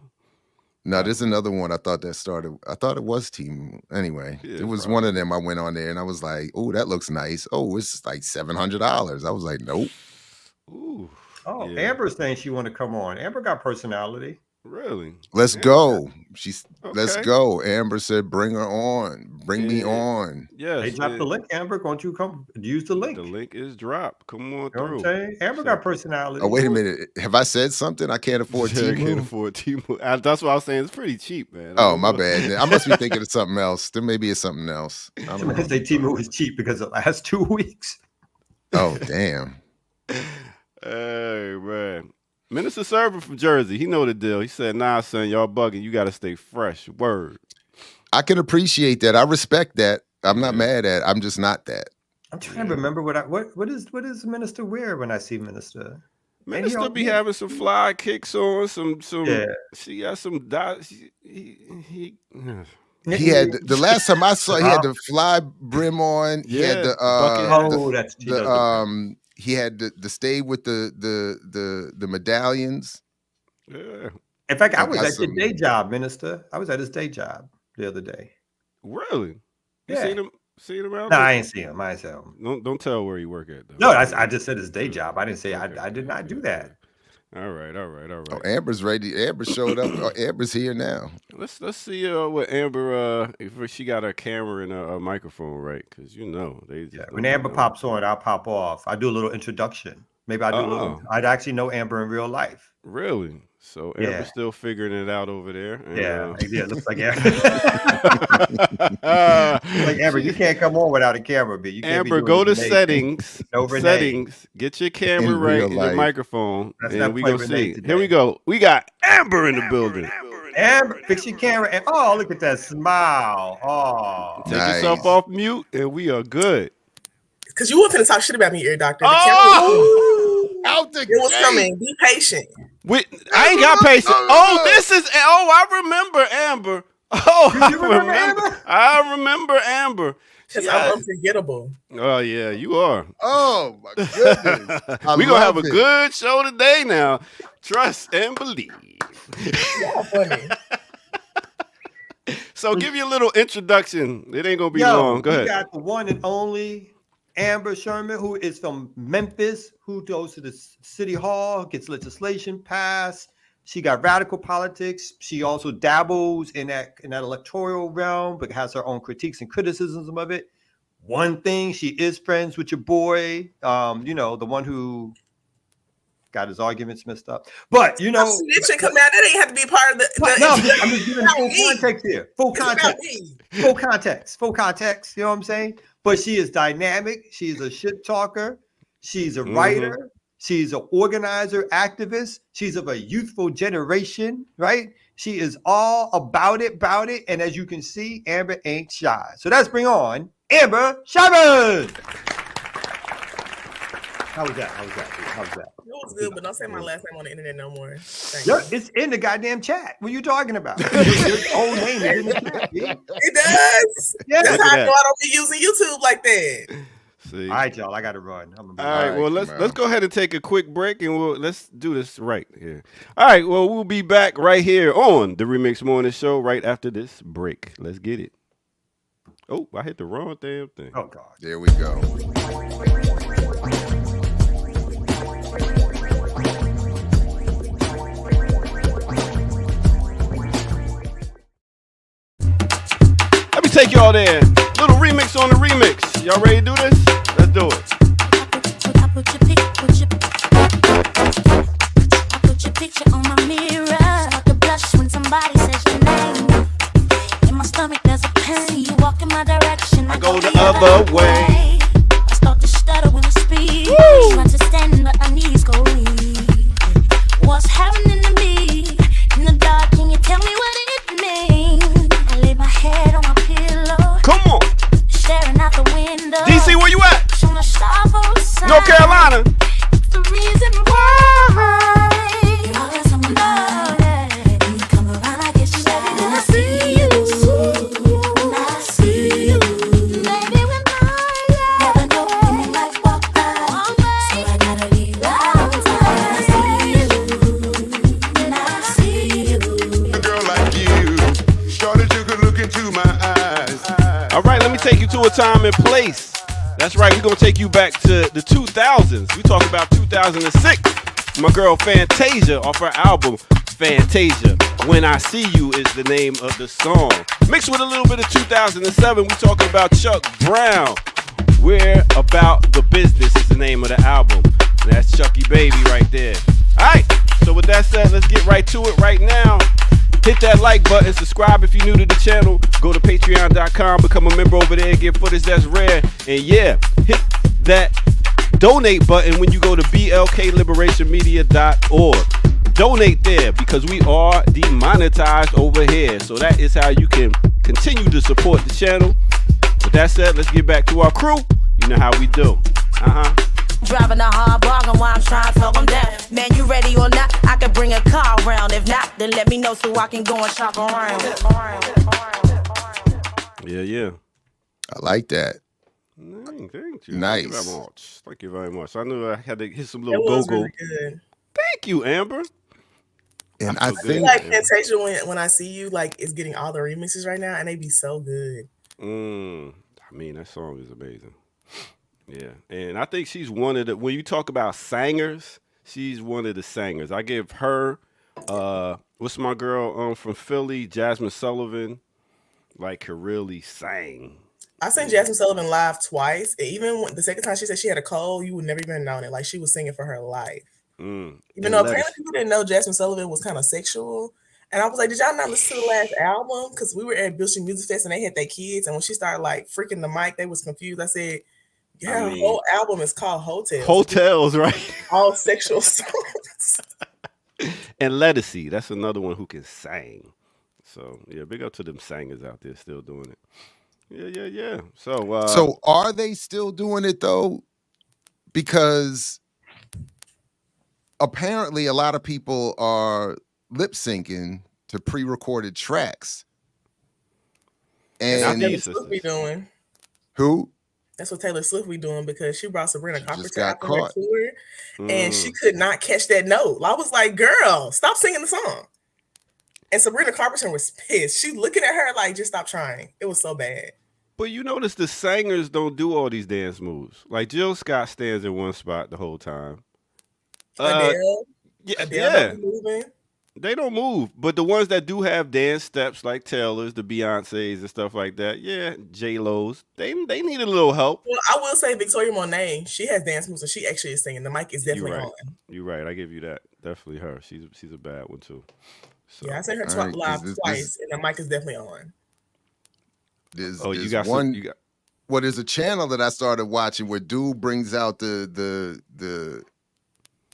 No, there's another one I thought it was Temu. Anyway, it was one of them. I went on there and I was like, oh, that looks nice. Oh, it's like $700. I was like, nope.
Ooh.
Oh, yeah. Amber's saying she want to come on. Amber got personality.
Really?
Let's go. Let's go. Amber said, bring her on. Bring me on.
Yes.
They dropped the link, Amber. Won't you come use the link?
The link is dropped. Come on through.
You know what I'm saying? Amber got personality.
Oh, wait a minute. Have I said something? I can't afford Temu.
I can't afford Temu. That's what I was saying. It's pretty cheap, man.
Oh, my bad. I must be thinking of something else. Then maybe it's something else. I don't know.
Say Temu is cheap because the last 2 weeks.
Oh, damn.
Hey, man. Minister Server from Jersey, he know the deal. He said, nah, son, y'all bugging. You got to stay fresh. Word.
I can appreciate that. I respect that. I'm not mad at it. I'm just not that.
I'm trying to remember what does Minister wear when I see Minister?
Minister be having some fly kicks on, some she got some dots. He
had the last time I saw he had the fly brim on. He had the he had the stay with the medallions.
Yeah.
In fact, I was at your day job, Minister. I was at his day job the other day.
Really? You seen him out?
No, I ain't see him. I ain't see him.
Don't tell where you work at, though.
No, I just said his day job. I didn't say I did not do that.
All right.
Oh, Amber's ready. Amber showed up. Oh, Amber's here now.
Let's see what Amber if she got her camera and a microphone right, because they just
when Amber pops on, I'll pop off. I do a little introduction. Maybe I do a little. I'd actually know Amber in real life.
Really? So Amber's still figuring it out over there. And,
it looks like Amber. Like Amber, you can't come on without a camera, B. You can't
Amber, go to settings. Settings. Get your camera right and your microphone, and we go see. Here we go. We got Amber in the building.
Amber, fix your camera. And, oh, look at that smile. Oh,
take yourself off mute, and we are good.
Because you were finna talk shit about me, ear doctor.
Out the
it was coming. Be patient.
I ain't got patience. I remember Amber. I remember Amber.
Because I'm unforgettable.
Oh, yeah, you are.
Oh, my goodness.
We're going to have a good show today now. Trust and believe.
Yeah, funny.
So give you a little introduction. It ain't going to be long. Go ahead.
We got the one and only Amber Sherman, who is from Memphis, who goes to the city hall, gets legislation passed. She got radical politics. She also dabbles in that electoral realm, but has her own critiques and criticisms of it. One thing, she is friends with your boy, the one who got his arguments messed up. But you know,
snitching come out. That ain't have to be part of the.
No, I'm just giving full context here. Full context. Full context. You know what I'm saying? But she is dynamic. She's a shit talker. She's a writer. She's an organizer, activist. She's of a youthful generation, right? She is all about it. And as you can see, Amber ain't shy. So let's bring on Amber Shabazz. How was that?
It was good, but don't say my last name on the internet no more.
It's in the goddamn chat. What are you talking about? Your old name is in the chat. Dude.
It does.
Yeah,
that's how I know I don't be using YouTube like that.
See.
All right, y'all. I got to run.
All right. Well, let's go ahead and take a quick break, and let's do this right here. All right. Well, we'll be back right here on the Remix Morning Show right after this break. Let's get it. Oh, I hit the wrong damn thing.
Oh God.
There we go.
Let me take y'all there. Little remix on the remix. Y'all ready to do this? Let's do it.
I put your picture on my mirror. Start to blush when somebody says your name. In my stomach there's a pain. You walk in my direction,
I go the other way.
I start to stutter when I speak. Trying to stand but my knees go weak. What's happening to me? In the dark, can you tell me what it means? I lay my head on my pillow.
Come on.
Staring out the window.
DC, where you at? North Carolina.
The reason why you always on my mind. When you come around, I get shy. When I see you, when I see you, baby, when I never know when you might walk by. So I gotta be loud when I see you, when I see you.
A girl like you, started you could look into my eyes.
All right, let me take you to a time and place. That's right, we're going to take you back to the 2000s. We talk about 2006. My girl Fantasia off her album, Fantasia. When I See You is the name of the song. Mixed with a little bit of 2007, we talking about Chuck Brown. We're About the Business is the name of the album. And that's Chucky Baby right there. All right, so with that said, let's get right to it right now. Hit that like button, subscribe if you're new to the channel. Go to patreon.com, become a member over there, get footage that's rare. And yeah, hit that donate button when you go to blkliberationmedia.org. Donate there because we are demonetized over here. So that is how you can continue to support the channel. With that said, let's get back to our crew. You know how we do.
Driving a hard bargain while I'm trying to talk them down. Man, you ready or not? I can bring a car around. If not, then let me know so I can go and shop around.
Yeah.
I like that.
Thank you.
Nice.
Thank you very much. Thank you very much. I knew I had to hit some little go-go.
Really good.
Thank you, Amber.
And I think
like Fantasia when I See You, like it's getting all the remixes right now, and they be so good.
I mean, that song is amazing. Yeah, and I think she's one of the, when you talk about singers, she's one of the singers. I give her, what's my girl from Philly, Jasmine Sullivan, like could really sing.
I seen Jasmine Sullivan live twice. And even when, the second time she said she had a cold, you would never even known it. Like she was singing for her life. Even though apparently people didn't know Jasmine Sullivan was kind of sexual. And I was like, did y'all not listen to the last album? Because we were at Bilston Music Fest and they had their kids. And when she started like freaking the mic, they was confused. I said, yeah, her whole album is called Hotels.
Hotels, right?
All sexual songs.
And Lettucey, that's another one who can sing. So yeah, big up to them singers out there still doing it. Yeah. So
are they still doing it though? Because apparently a lot of people are lip syncing to pre-recorded tracks. And
Taylor Swift be doing.
Who?
That's what Taylor Swift be doing because she brought Sabrina Carpenter
got
out on her
caught.
tour, and she could not catch that note. I was like, "Girl, stop singing the song." And Sabrina Carpenter was pissed. She looking at her like, "Just stop trying." It was so bad.
But you notice the singers don't do all these dance moves. Like Jill Scott stands in one spot the whole time.
Adele,
yeah.
moving.
They don't move, but the ones that do have dance steps, like Taylor's, the Beyonces, and stuff like that, yeah, J Lo's, they need a little help.
Well, I will say Victoria Monet, she has dance moves and she actually is singing. The mic is definitely
You're right.
on.
You're right. I give you that. Definitely her. She's a bad one too. So.
Yeah, I seen her
All right,
live
this-
twice, and the mic is definitely on.
There's,
Oh,
there's
you got
one.
some, you got.
Well, there's a channel that I started watching where dude brings out the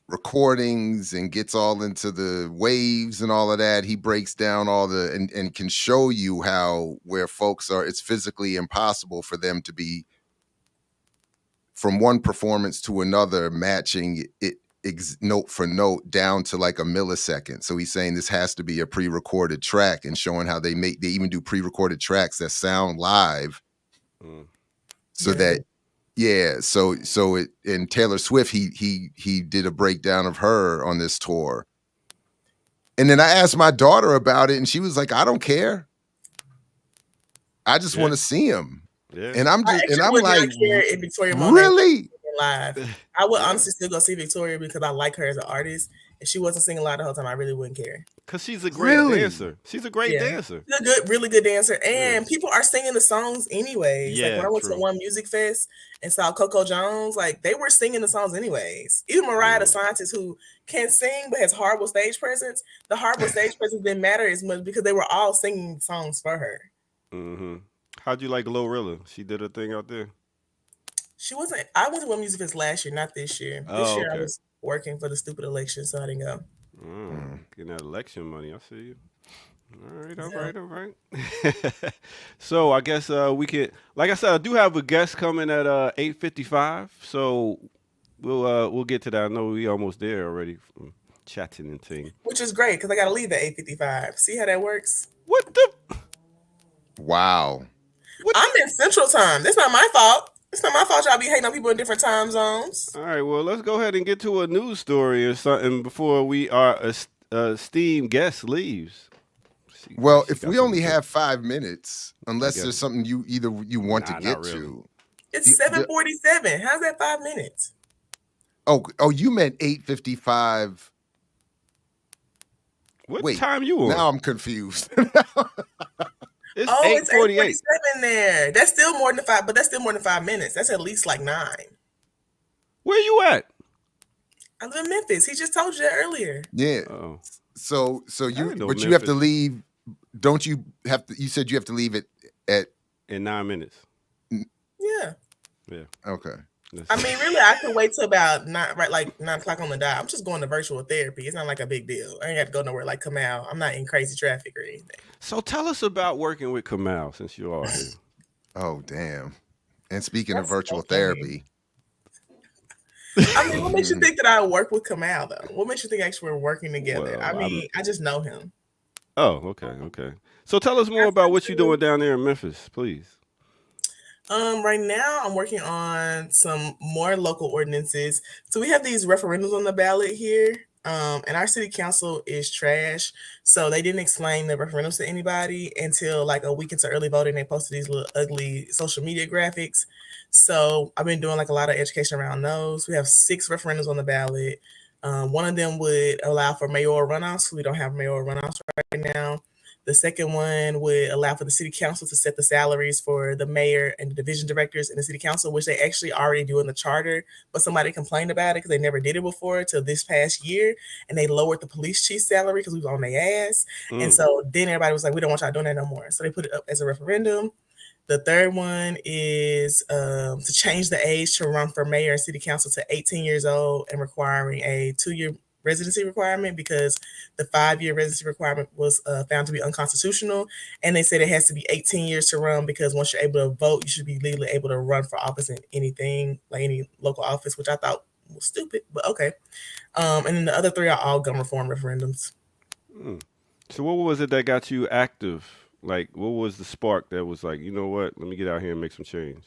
recordings and gets all into the waves and all of that. He breaks down all the and can show you how where folks are. It's physically impossible for them to be from one performance to another matching it note for note down to like a millisecond. So he's saying this has to be a pre-recorded track and showing how they even do pre-recorded tracks that sound live. So that so it and Taylor Swift he did a breakdown of her on this tour. And then I asked my daughter about it and she was like, I don't care. I just want to see him.
Yeah.
And I'm like,
if Victoria Monet
really?
live. I would honestly still go see Victoria because I like her as an artist. If she wasn't singing live the whole time, I really wouldn't care.
Because she's a great dancer. She's a great dancer.
She's a really good dancer. And people are singing the songs anyways.
Yeah,
like when I went to One Music Fest and saw Coco Jones, like they were singing the songs anyways. Even Mariah the Scientist, who can't sing but has horrible stage presence, the horrible stage presence didn't matter as much because they were all singing songs for her.
Mm-hmm. How'd you like Glorilla? She did her thing out there.
She wasn't. I went to One Music Fest last year, not this year. This year I was working for the stupid election, so I didn't go.
Getting that election money, I see you. All right. So I guess we could, like I said, I do have a guest coming at 8:55. So we'll get to that. I know we almost there already from chatting and thing.
Which is great because I got to leave at 8:55. See how that works?
What the?
Wow.
I'm in Central Time. That's not my fault. It's not my fault y'all be hating on people in different time zones.
All right, well, let's go ahead and get to a news story or something before our esteemed guest leaves.
Well, if we only have 5 minutes, unless there's something you want to get
really.
to.
It's 7:47. How's that 5 minutes?
Oh, you meant 8:55.
What time you on?
Now I'm confused.
It's
it's
8:48
8:47 there. That's still more than 5, but that's still more than 5 minutes. That's at least like 9.
Where you at?
I live in Memphis. He just told you that earlier.
Yeah.
Oh.
So you
know
but you have to
Memphis.
leave. Don't you have to? You said you have to leave it at
in 9 minutes.
Yeah.
Yeah.
Okay.
I mean, really, I could wait till about 9 o'clock on the dot. I'm just going to virtual therapy. It's not like a big deal. I ain't got to go nowhere like Kamal. I'm not in crazy traffic or anything.
So tell us about working with Kamal since you are here.
Oh, damn. And speaking of
That's
virtual
so funny.
therapy,
I mean, what makes you think that I work with Kamal though? What makes you think actually we're working together?
Well,
I mean, I just know him.
Oh, okay. So tell us more about what you're doing down there in Memphis, please.
Right now I'm working on some more local ordinances. So we have these referendums on the ballot here. And our city council is trash. So they didn't explain the referendums to anybody until like a week into early voting. They posted these little ugly social media graphics. So I've been doing like a lot of education around those. We have 6 referendums on the ballot. One of them would allow for mayoral runoffs. We don't have mayoral runoffs right now. The second one would allow for the city council to set the salaries for the mayor and the division directors in the city council, which they actually already do in the charter, but somebody complained about it because they never did it before till this past year, and they lowered the police chief's salary because we was on their ass. And so then everybody was like, we don't want y'all doing that no more. So they put it up as a referendum. The third one is to change the age to run for mayor and city council to 18 years old and requiring a 2-year residency requirement because the 5-year residency requirement was found to be unconstitutional. And they said it has to be 18 years to run because once you're able to vote, you should be legally able to run for office in anything, like any local office, which I thought was stupid, but okay. And then the other 3 are all gun reform referendums.
So what was it that got you active? Like, what was the spark that was like, you know what, let me get out here and make some change?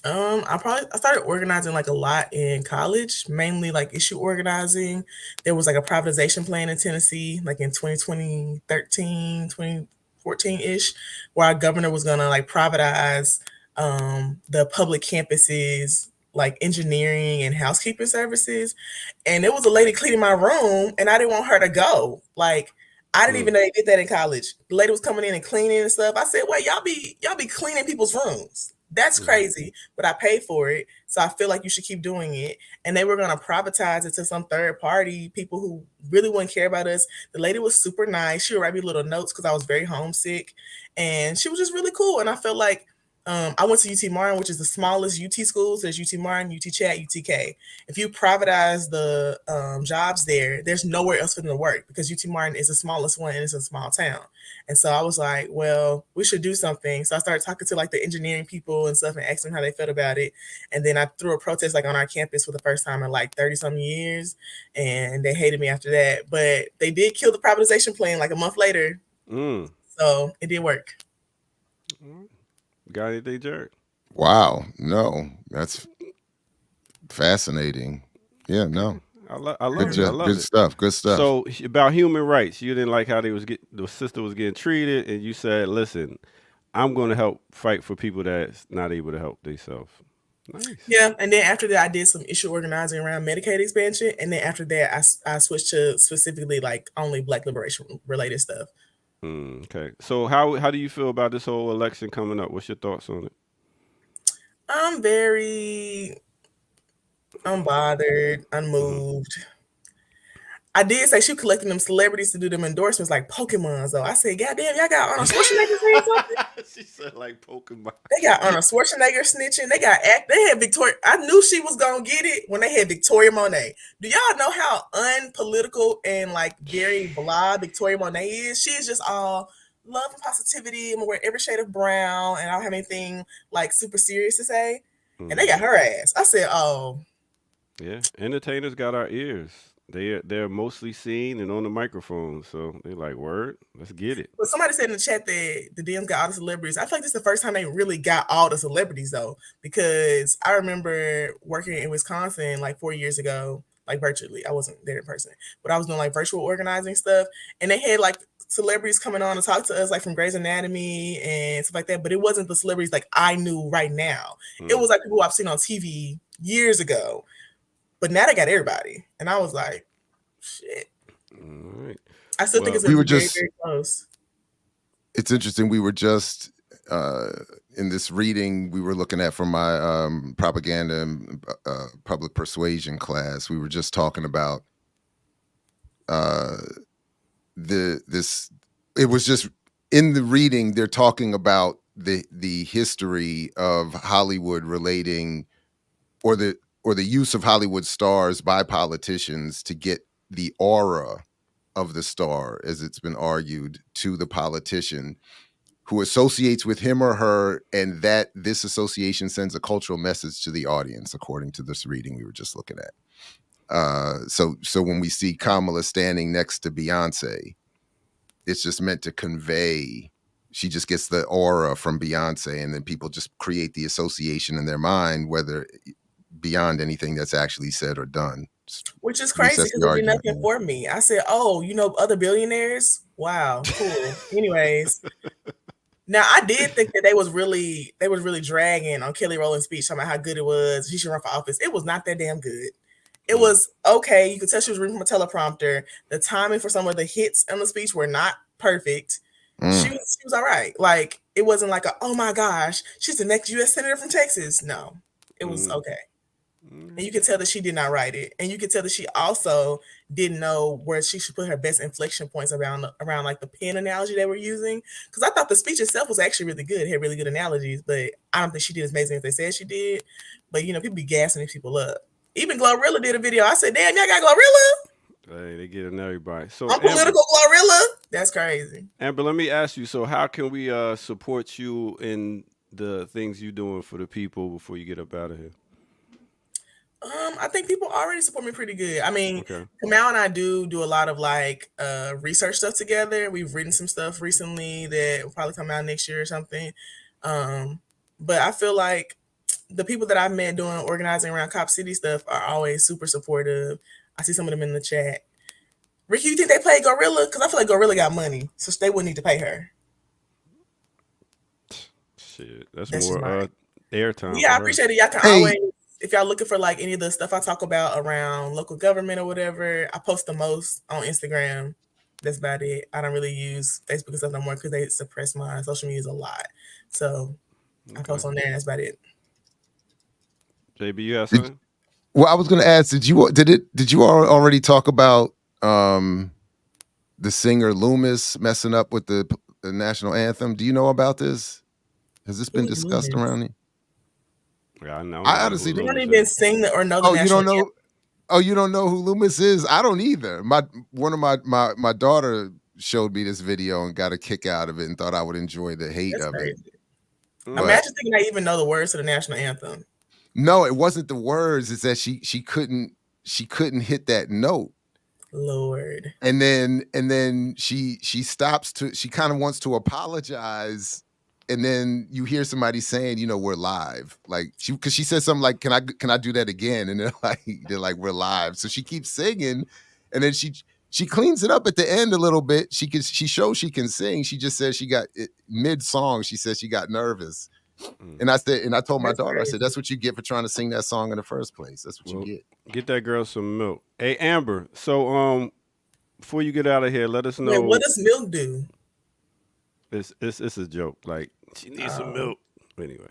I started organizing like a lot in college, mainly like issue organizing. There was like a privatization plan in Tennessee, like in 2014-ish, where our governor was gonna like privatize the public campuses like engineering and housekeeping services, and it was a lady cleaning my room, and I didn't want her to go. Like I didn't even know they did that in college. The lady was coming in and cleaning and stuff. I said, "Wait, y'all be cleaning people's rooms? That's crazy." But I paid for it, so I feel like you should keep doing it. And they were gonna privatize it to some third party, people who really wouldn't care about us. The lady was super nice. She would write me little notes because I was very homesick, and she was just really cool. And I felt like I went to UT Martin, which is the smallest UT schools. There's UT Martin, UT Chat, UTK. If you privatize the jobs there, there's nowhere else for them to work because UT Martin is the smallest one and it's a small town. And so I was like, well, we should do something. So I started talking to like the engineering people and stuff and asking them how they felt about it. And then I threw a protest like on our campus for the first time in like 30 something years. And they hated me after that. But they did kill the privatization plan like a month later. So it did work.
Got anything, Jared?
Wow, no, that's fascinating. Yeah, no,
I love it.
Good stuff. Good stuff.
So about human rights, you didn't like how the sister was getting treated, and you said, "Listen, I'm going to help fight for people that's not able to help themselves." Nice.
Yeah, and then after that, I did some issue organizing around Medicaid expansion, and then after that, I switched to specifically like only Black liberation related stuff.
Okay. So how do you feel about this whole election coming up? What's your thoughts on it?
I'm very unbothered, unmoved. I did say she collecting them celebrities to do them endorsements like Pokemon, though. I said, goddamn, y'all got Arnold Schwarzenegger saying something?
She said like Pokemon.
They got Arnold Schwarzenegger snitching. They had Victoria. I knew she was gonna get it when they had Victoria Monet. Do y'all know how unpolitical and like very blah Victoria Monet is? She is just all love and positivity. I'm gonna wear every shade of brown, and I don't have anything like super serious to say. And they got her ass. I said, oh.
Yeah, entertainers got our ears. They're mostly seen and on the microphone, so they're like, word, let's get it.
But somebody said in the chat that the Dems got all the celebrities. I feel like this is the first time they really got all the celebrities though, because I remember working in Wisconsin like 4 years ago, like virtually. I wasn't there in person, but I was doing like virtual organizing stuff, and they had like celebrities coming on to talk to us, like from Grey's Anatomy and stuff like that. But it wasn't the celebrities like I knew right now. It was like people I've seen on TV years ago. But now they got everybody. And I was like, shit.
All right.
I still think it's very, very close.
It's interesting. We were just in this reading we were looking at from my propaganda and public persuasion class. We were just talking about this. It was just in the reading, they're talking about the history of Hollywood relating or the use of Hollywood stars by politicians to get the aura of the star, as it's been argued, to the politician who associates with him or her, and that this association sends a cultural message to the audience, according to this reading we were just looking at. So when we see Kamala standing next to Beyonce, it's just meant to convey, she just gets the aura from Beyonce, and then people just create the association in their mind, whether beyond anything that's actually said or done.
Which is crazy because it did nothing for me. I said, oh, you know other billionaires? Wow, cool. Anyways, now I did think that they was really dragging on Kelly Rowland's speech, talking about how good it was. She should run for office. It was not that damn good. It was okay. You could tell she was reading from a teleprompter. The timing for some of the hits on the speech were not perfect. She was all right. Like, it wasn't like oh my gosh, she's the next U.S. Senator from Texas. No, it was okay. And you could tell that she did not write it. And you could tell that she also didn't know where she should put her best inflection points around like the pen analogy they were using. Because I thought the speech itself was actually really good. It had really good analogies, but I don't think she did as amazing as they said she did. But, you know, people be gassing these people up. Even Glorilla did a video. I said, damn, y'all got Glorilla?
Hey, they getting everybody. So
I'm political Glorilla? That's crazy.
Amber, let me ask you, so how can we support you in the things you're doing for the people before you get up out of here?
I think people already support me pretty good. I mean, Kamau and I do a lot of like research stuff together. We've written some stuff recently that will probably come out next year or something. But I feel like the people that I've met doing organizing around Cop City stuff are always super supportive. I see some of them in the chat. Ricky, you think they pay Gorilla? Because I feel like Gorilla got money, so they wouldn't need to pay her.
Shit, that's more airtime.
Yeah, I appreciate it. Y'all can always if y'all looking for like any of the stuff I talk about around local government or whatever, I post the most on Instagram. That's about it. I don't really use Facebook and stuff no more because they suppress my social media a lot. So I post on there and that's about it.
JB, you have something?
Well, I was going to ask, did you already talk about the singer Loomis messing up with the national anthem? Do you know about this? Has this been discussed around here?
Yeah, I know.
I honestly
don't even sing or know the
Oh,
national
you don't know?
anthem.
Oh, you don't know who Loomis is? I don't either. One of my daughter showed me this video and got a kick out of it and thought I would enjoy the hate
That's
of
crazy.
it.
Imagine thinking I even know the words to the national anthem.
No, it wasn't the words. It's that she couldn't hit that note.
Lord.
And then she stops to, she kind of wants to apologize, and then you hear somebody saying, you know, we're live. Like because she said something like, can I do that again? And they're like we're live. So she keeps singing, and then she cleans it up at the end a little bit. She shows she can sing. She just says she got mid song. She says she got nervous. And I told my daughter, I said, that's what you get for trying to sing that song in the first place. That's what you get.
Get that girl some milk. Hey, Amber, so before you get out of here, let us know.
Wait, what does milk do?
It's a joke. Like, she needs some milk. Anyway.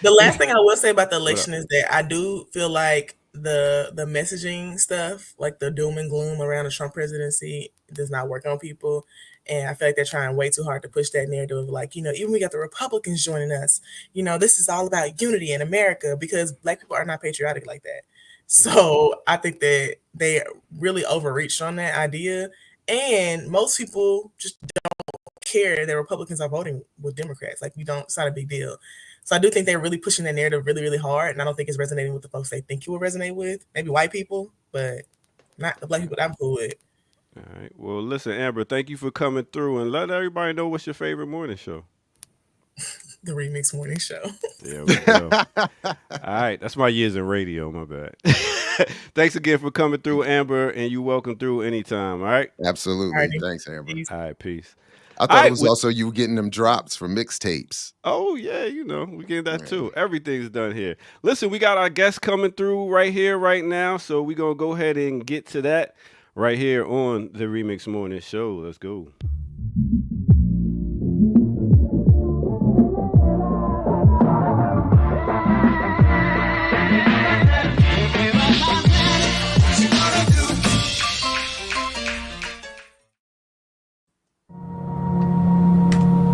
The last thing I will say about the election is that I do feel like the messaging stuff, like the doom and gloom around the Trump presidency, does not work on people. And I feel like they're trying way too hard to push that narrative of like, you know, even we got the Republicans joining us, you know, this is all about unity in America, because Black people are not patriotic like that. So I think that they really overreached on that idea. And most people just don't care that Republicans are voting with Democrats. Like, it's not a big deal. So I do think they're really pushing that narrative really, really hard. And I don't think it's resonating with the folks they think it will resonate with. Maybe white people, but not the Black people that I'm cool with.
All right. Well, listen, Amber, thank you for coming through, and let everybody know what's your favorite morning show.
The Remix Morning Show.
There we go. All right. That's my years in radio. My bad. Thanks again for coming through, Amber, and you're welcome through anytime. All right.
Absolutely.
Alrighty.
Thanks, Amber.
All right. Peace.
I thought it was also you were getting them drops for mixtapes.
Oh, yeah, you know, we get that too. Everything's done here. Listen, we got our guests coming through right here, right now, so we're going to go ahead and get to that right here on the Remix Morning Show. Let's go.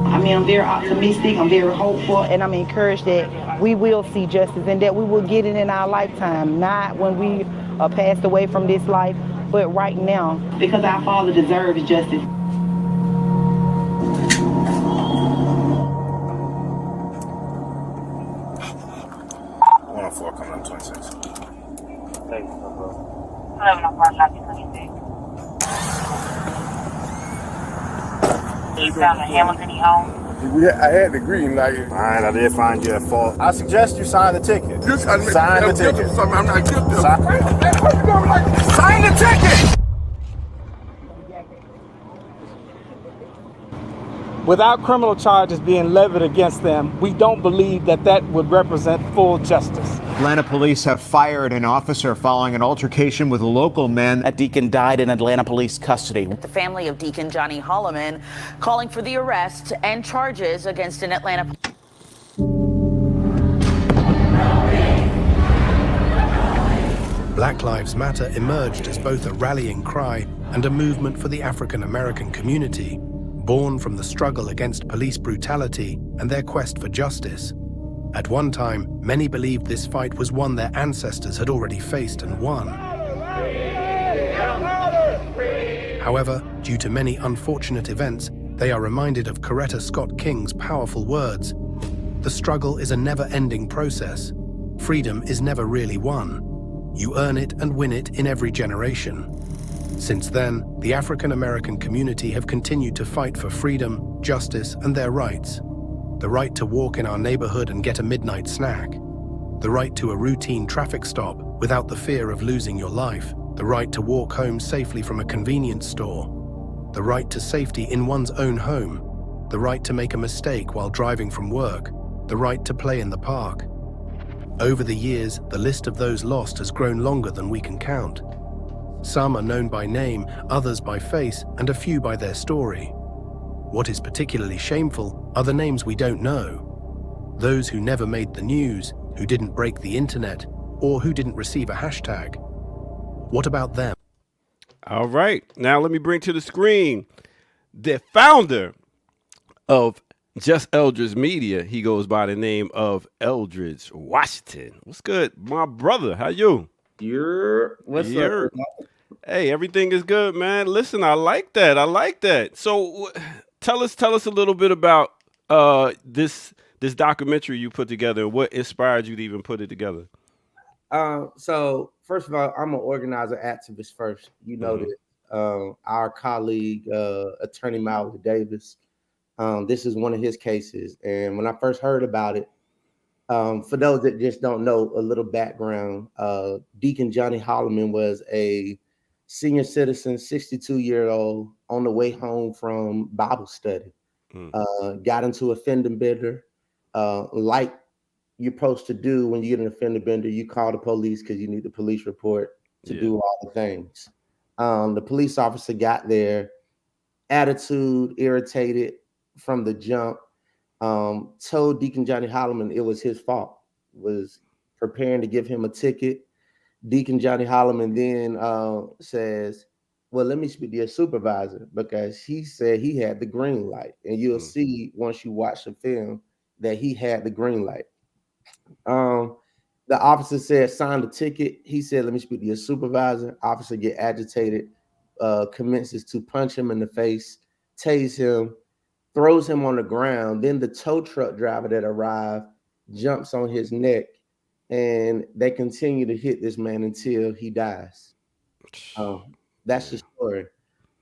I mean, I'm very optimistic, I'm very hopeful, and I'm encouraged that we will see justice and that we will get it in our lifetime, not when we are passed away from this life, but right now, because our Father deserves justice.
104 coming up 26.
Thanks, bro.
1104, 26. You found a Hamilton home?
I had the green light. All right, I did find you at fault. I suggest you sign the ticket. Sign the ticket. I'm not guilty. Sign the ticket!
Without criminal charges being levied against them, we don't believe that would represent full justice.
Atlanta police have fired an officer following an altercation with local men.
A deacon died in Atlanta police custody.
The family of Deacon Johnny Holloman calling for the arrest and charges against an Atlanta.
Black Lives Matter emerged as both a rallying cry and a movement for the African American community, born from the struggle against police brutality and their quest for justice. At one time, many believed this fight was one their ancestors had already faced and won. However, due to many unfortunate events, they are reminded of Coretta Scott King's powerful words: "The struggle is a never-ending process. Freedom is never really won. You earn it and win it in every generation." Since then, the African American community have continued to fight for freedom, justice, and their rights. The right to walk in our neighborhood and get a midnight snack. The right to a routine traffic stop without the fear of losing your life. The right to walk home safely from a convenience store. The right to safety in one's own home. The right to make a mistake while driving from work. The right to play in the park. Over the years, the list of those lost has grown longer than we can count. Some are known by name, others by face, and a few by their story. What is particularly shameful are the names we don't know. Those who never made the news, who didn't break the internet, or who didn't receive a hashtag. What about them?
All right. Now let me bring to the screen the founder of Just Eldridge Media. He goes by the name of Eldridge Washington. What's good, my brother? How you?
What's up?
Hey, everything is good, man. Listen, I like that. So tell us a little bit about this documentary you put together and what inspired you to even put it together.
So first of all, I'm an organizer, activist first. You know this. Our colleague, Attorney Miles Davis, this is one of his cases. And when I first heard about it, for those that just don't know a little background, Deacon Johnny Holloman was a senior citizen, 62-year-old, on the way home from Bible study. Got into a fender bender, like you're supposed to do when you get an offender bender. You call the police because you need the police report to do all the things. The police officer got there, attitude, irritated from the jump, told Deacon Johnny Holloman it was his fault, was preparing to give him a ticket. Deacon Johnny Holloman then says, well, let me speak to your supervisor, because he said he had the green light. And you'll see once you watch the film that he had the green light. The officer said, sign the ticket. He said, let me speak to your supervisor. Officer get agitated, commences to punch him in the face, tase him, throws him on the ground. Then the tow truck driver that arrived jumps on his neck, and they continue to hit this man until he dies. That's the story.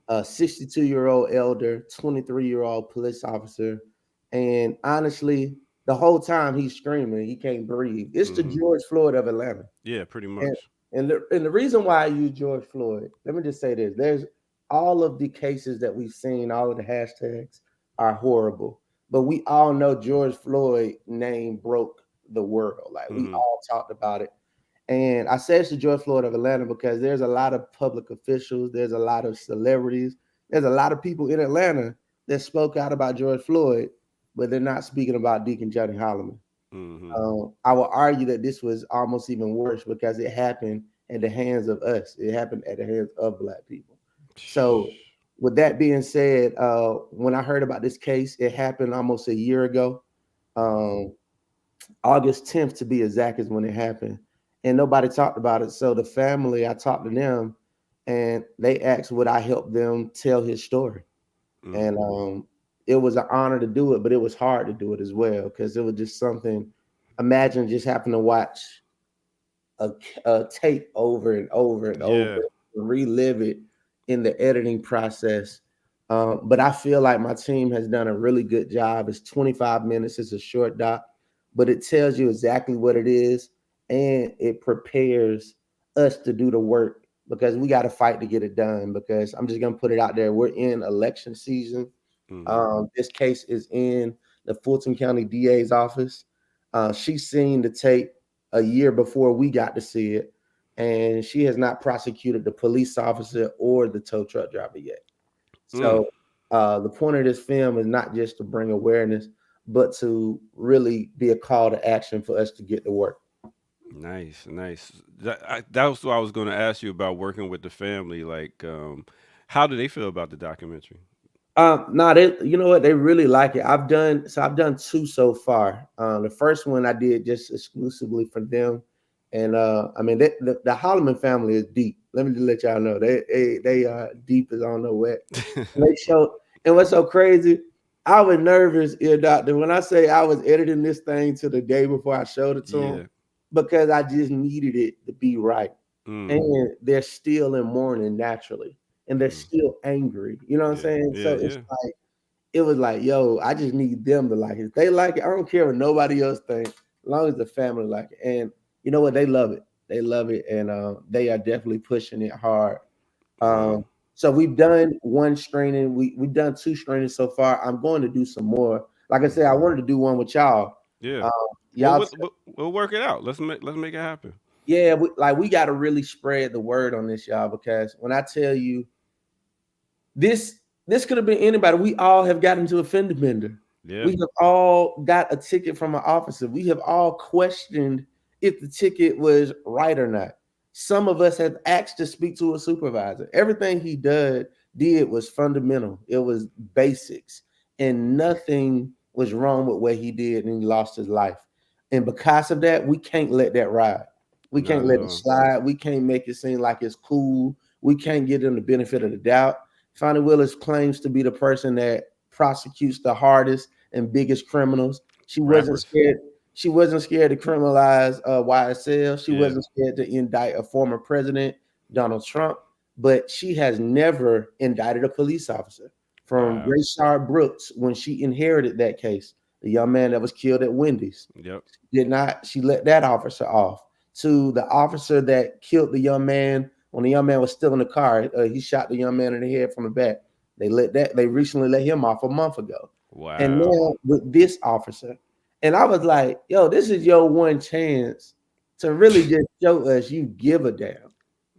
A 62-year-old elder, 23-year-old police officer, and honestly, the whole time he's screaming, he can't breathe. It's the George Floyd of Atlanta.
Yeah, pretty much.
And the reason why I use George Floyd, let me just say this: there's all of the cases that we've seen, all of the hashtags are horrible, but we all know George Floyd name broke the world. Like we all talked about it. And I say it's the George Floyd of Atlanta because there's a lot of public officials, there's a lot of celebrities, there's a lot of people in Atlanta that spoke out about George Floyd, but they're not speaking about Deacon Johnny Holloman. I will argue that this was almost even worse because it happened at the hands of us. It happened at the hands of Black people. So with that being said, when I heard about this case, it happened almost a year ago. August 10th, to be exact, is when it happened. And nobody talked about it. So the family, I talked to them, and they asked would I help them tell his story. And it was an honor to do it, but it was hard to do it as well because it was just something. Imagine just having to watch a tape over and over and over, and relive it in the editing process. But I feel like my team has done a really good job. It's 25 minutes. It's a short doc, but it tells you exactly what it is, and it prepares us to do the work because we got to fight to get it done. Because I'm just going to put it out there. We're in election season. This case is in the Fulton County DA's office. She's seen the tape a year before we got to see it, and she has not prosecuted the police officer or the tow truck driver yet. So the point of this film is not just to bring awareness, but to really be a call to action for us to get to work.
Nice. That was what I was going to ask you about, working with the family. Like, how do they feel about the documentary?
They, you know what, they really like it. I've done two so far. The first one I did just exclusively for them, and I mean the Holloman family is deep. Let me just let y'all know they are deep as I don't know what. They show, and what's so crazy, I was nervous, ear doctor, when I say I was editing this thing to the day before I showed it to them, because I just needed it to be right. And they're still in mourning naturally. And they're still angry. You know what I'm saying? So it's like, it was like, yo, I just need them to like it. If they like it, I don't care what nobody else thinks, as long as the family like it. And you know what? They love it. They love it. And they are definitely pushing it hard. So we've done one screening. We've done 2 screenings so far. I'm going to do some more. Like I said, I wanted to do one with y'all. Y'all,
we'll work it out. Let's make it happen.
yeah, we got to really spread the word on this, y'all, because when I tell you this could have been anybody. We all have gotten to a fender bender.
Yeah.
We have all got a ticket from an officer. We have all questioned if the ticket was right or not. Some of us have asked to speak to a supervisor. Everything he did was fundamental. It was basics, and nothing was wrong with what he did, and he lost his life. And because of that, we can't let that ride. We can't let it slide. We can't make it seem like it's cool. We can't give them the benefit of the doubt. Fani Willis claims to be the person that prosecutes the hardest and biggest criminals. She wasn't scared. She wasn't scared to criminalize YSL. She wasn't scared to indict a former president, Donald Trump. But she has never indicted a police officer. From Rayshard Brooks, when she inherited that case, the young man that was killed at Wendy's, she let that officer off. To the officer that killed the young man when the young man was still in the car, he shot the young man in the head from the back. They recently let him off a month ago.
Wow.
And now with this officer, and I was like, yo, this is your one chance to really just show us you give a damn.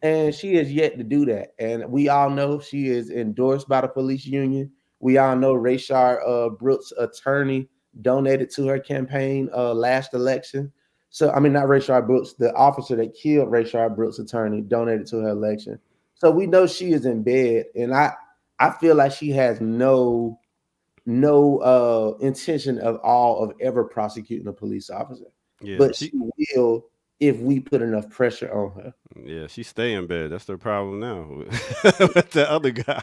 And she has yet to do that. And we all know she is endorsed by the police union. We all know Rayshard Brooks' attorney donated to her campaign last election. So, I mean, not Rayshard Brooks, the officer that killed Rayshard Brooks' attorney donated to her election. So we know she is in bed. And I feel like she has no intention of ever prosecuting a police officer.
Yeah,
but she will if we put enough pressure on her.
Yeah, she stay in bed. That's the problem now with the other guy.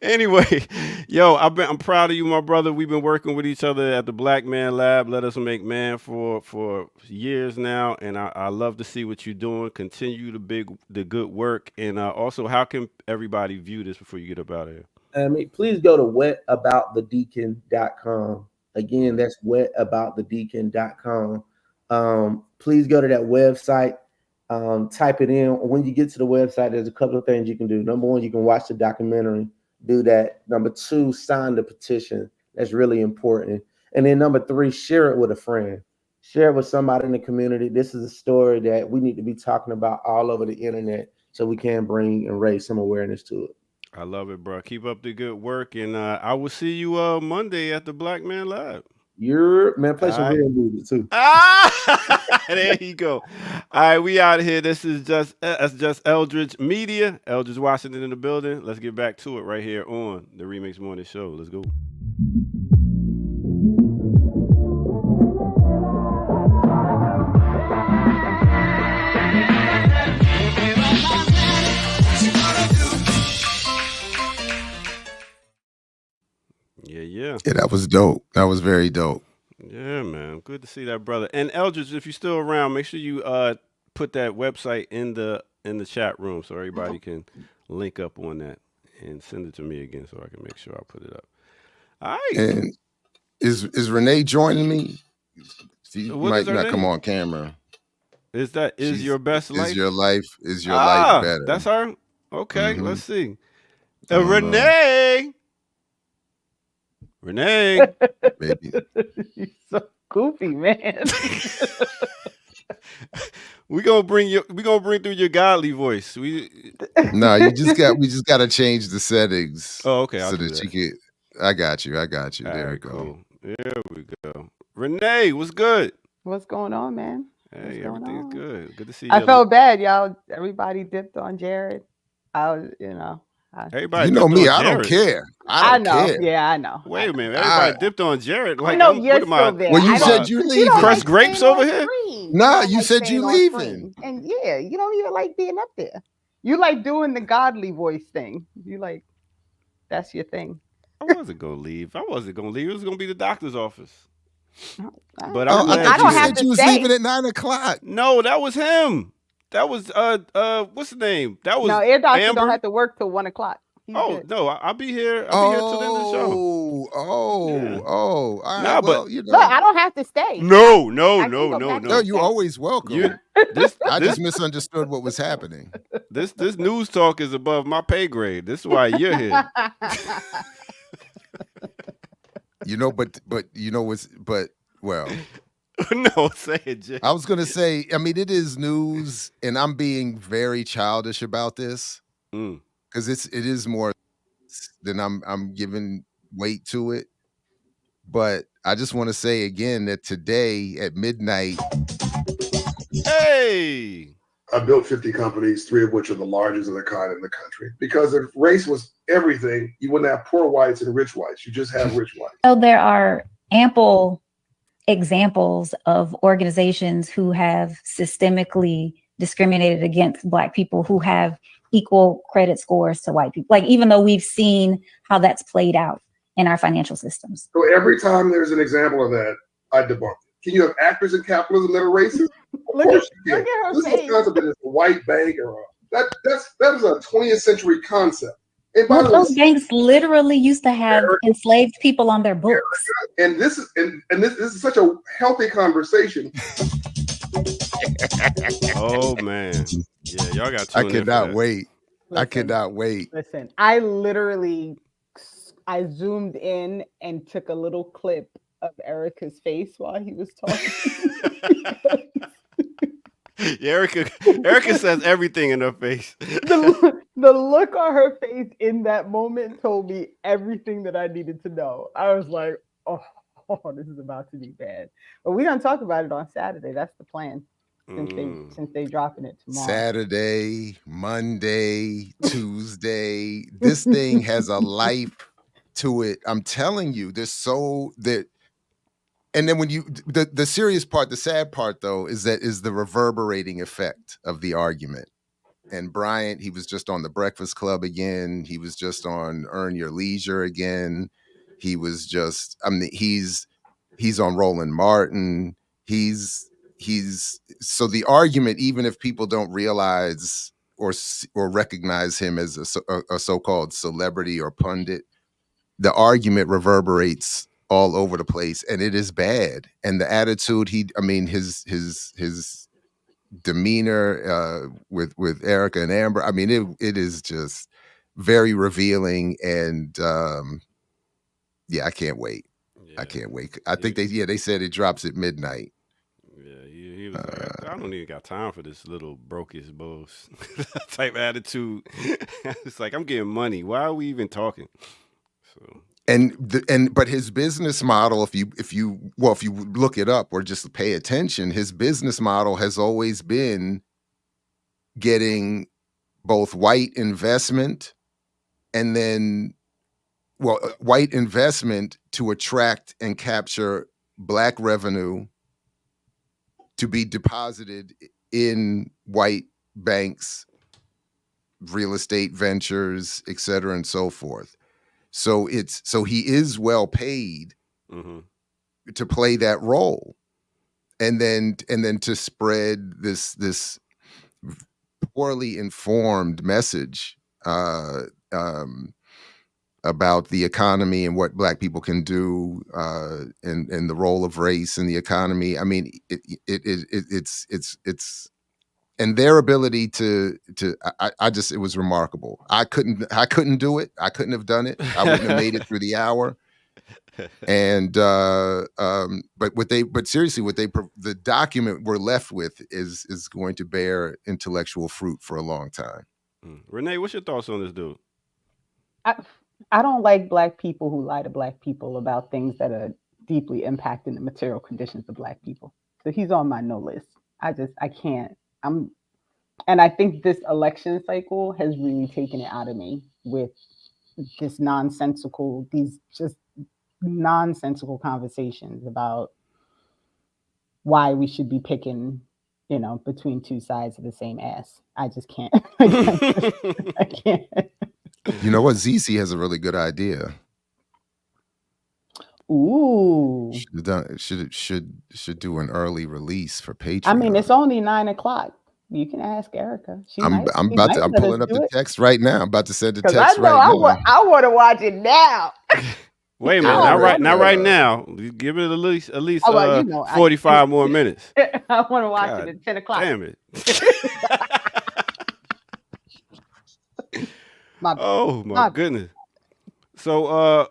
Anyway, yo, I'm proud of you, my brother. We've been working with each other at the Black Man Lab. Let Us Make Man for years now, and I love to see what you're doing. Continue the good work, and also, how can everybody view this before you get up out of here?
Please go to whataboutthedeacon.com. Again, that's whataboutthedeacon.com. Please go to that website, type it in. When you get to the website, there's a couple of things you can do. Number one, you can watch the documentary, do that. Number two, sign the petition. That's really important. And then number three, share it with a friend. Share it with somebody in the community. This is a story that we need to be talking about all over the internet so we can bring and raise some awareness to it.
I love it, bro. Keep up the good work, and I will see you Monday at the Black Man Lab.
Play some real music too.
There you go. All right, we out of here. This is just Eldridge Media. Eldridge Washington in the building. Let's get back to it right here on the Remix Morning Show. Let's go. Yeah.
Yeah, that was dope. That was very dope.
Yeah, man. Good to see that, brother. And Eldridge, if you're still around, make sure you put that website in the chat room so everybody can link up on that and send it to me again so I can make sure I put it up. All right.
And is Renee joining me? She
What
might
is her
not
name?
come on camera.
Is your best life?
Is your life better?
That's her? Okay, let's see.
I don't
Renee. Renee.
Baby.
You're so goofy, man.
we gonna bring through your godly voice.
No, we just got to change the settings.
Oh, okay.
So that you can. I got you. There we go.
Cool. There we go. Renee, what's good?
What's going on, man?
Hey, everything's good. Good to see you.
I felt bad, y'all. Everybody dipped on Jared. I was,
Everybody,
you know
dipped
me.
on
I don't
Jared.
care. I don't
know.
care.
Yeah, I know.
Wait a minute. Everybody dipped on Jared. Like,
know you're
what am I?
still there.
Well, you
I
said
don't-
you
you
leaving.
don't
Crushed
like
grapes
staying
over
on
here?
screen.
Nah,
don't
you
like
said
staying
you
on
leaving.
screen. And yeah, you don't even like being up there. You like doing the godly voice thing. You like, that's your thing.
I wasn't gonna leave. It was gonna be the doctor's office. But
Oh,
I'm
I
glad
thought
you
you
said
said you was leaving at 9:00.
No, that was him. That was what's the name? That was
No, Air Doctor
Amber.
don't have to work till 1 o'clock. He's good.
No, I'll be here. I'll be here till the end of the show.
Oh. All right.
Nah,
well,
but
you know.
Look, I don't have to stay.
No.
No, you're always welcome. I just misunderstood what was happening.
This news talk is above my pay grade. This is why you're here.
You know, but you know what's well.
No, say it, Jay.
I was gonna say, I mean, it is news, and I'm being very childish about this because it is more than I'm giving weight to it. But I just want to say again that today at midnight,
hey,
I built 50 companies, 3 of which are the largest of their kind in the country. Because if race was everything, you wouldn't have poor whites and rich whites. You just have rich whites.
So there are ample examples of organizations who have systemically discriminated against Black people who have equal credit scores to white people. Like, even though we've seen how that's played out in our financial systems.
So every time there's an example of that, I debunk it. Can you have actors in capitalism that are racist? Of course you can. This is a concept that is a white bank or that is a 20th century concept. And by the way,
Those banks literally used to have enslaved people on their books.
And this is such a healthy conversation.
Oh man, yeah, y'all got.
I cannot wait. I cannot wait.
Listen, I literally, I zoomed in and took a little clip of Erica's face while he was talking.
Yeah, Erica says everything in her face.
The look on her face in that moment told me everything that I needed to know. I was like, oh, this is about to be bad. But we're gonna talk about it on Saturday. That's the plan. Since they dropping it tomorrow.
Saturday, Monday, Tuesday. This thing has a life to it. I'm telling you, there's so that. And then when you the serious part, the sad part though, is the reverberating effect of the argument. And Bryant, he was just on the Breakfast Club again. He was just on Earn Your Leisure again. He was just, I mean, he's on Roland Martin. So the argument, even if people don't realize or recognize him as a so-called celebrity or pundit, the argument reverberates all over the place, and it is bad. And the attitude his demeanor with Erica and Amber, I mean, it is just very revealing. And yeah, I can't wait. I can't wait. I think they said it drops at midnight.
He was like, I don't even got time for this little brokest bulls type attitude. It's like, I'm getting money. Why are we even talking? So.
But his business model, if you look it up or just pay attention, his business model has always been getting both white investment and then, white investment to attract and capture Black revenue to be deposited in white banks, real estate ventures, et cetera, and so forth. So he is well paid to play that role, and then to spread this poorly informed message about the economy and what Black people can do, and the role of race in the economy. I mean, it's and their ability it was remarkable. I couldn't do it. I couldn't have done it. I wouldn't have made it through the hour. And but seriously, the document we're left with is going to bear intellectual fruit for a long time.
Renee, what's your thoughts on this dude?
I don't like Black people who lie to Black people about things that are deeply impacting the material conditions of Black people. So he's on my no list. I can't. And I think this election cycle has really taken it out of me with these nonsensical conversations about why we should be picking, between two sides of the same ass. I just can't. I can't.
You know what? ZC has a really good idea.
Ooh.
Should do an early release for Patreon.
I mean, it's only 9:00. You can ask Erica.
I'm pulling up the text right now. I'm about to send the text right now.
I want to watch it now.
Wait a minute, not right now. Give it at least 45 more minutes.
I want to watch it at 10:00.
Damn it. My goodness. So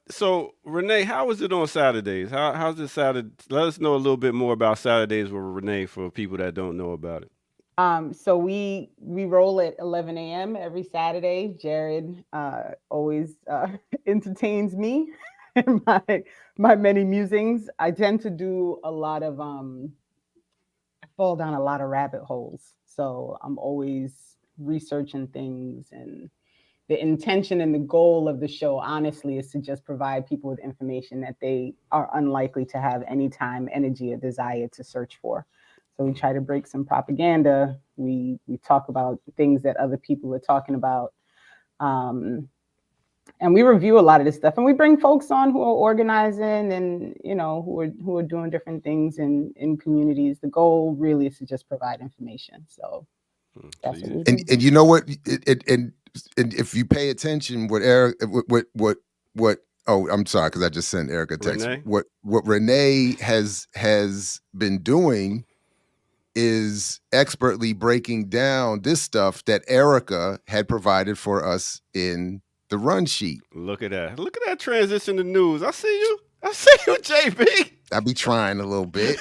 So Renee, how is it on Saturdays? How's it Saturday? Let us know a little bit more about Saturdays with Renee for people that don't know about it.
So we roll at 11 a.m. every Saturday. Jared always entertains me in my many musings. I tend to do a lot of I fall down a lot of rabbit holes. So I'm always researching things, and the intention and the goal of the show, honestly, is to just provide people with information that they are unlikely to have any time, energy, or desire to search for. So we try to break some propaganda. We talk about things that other people are talking about. And we review a lot of this stuff. And we bring folks on who are organizing and, you know, who are doing different things in communities. The goal really is to just provide information. So that's what we do.
And you know what? And if you pay attention, what Eric, what oh, I'm sorry, because I just sent Eric a text.
Renee?
What Renee has been doing is expertly breaking down this stuff that Erica had provided for us in the run sheet.
Look at that. Look at that transition to news. I see you. I see you, JB.
I be trying a little bit.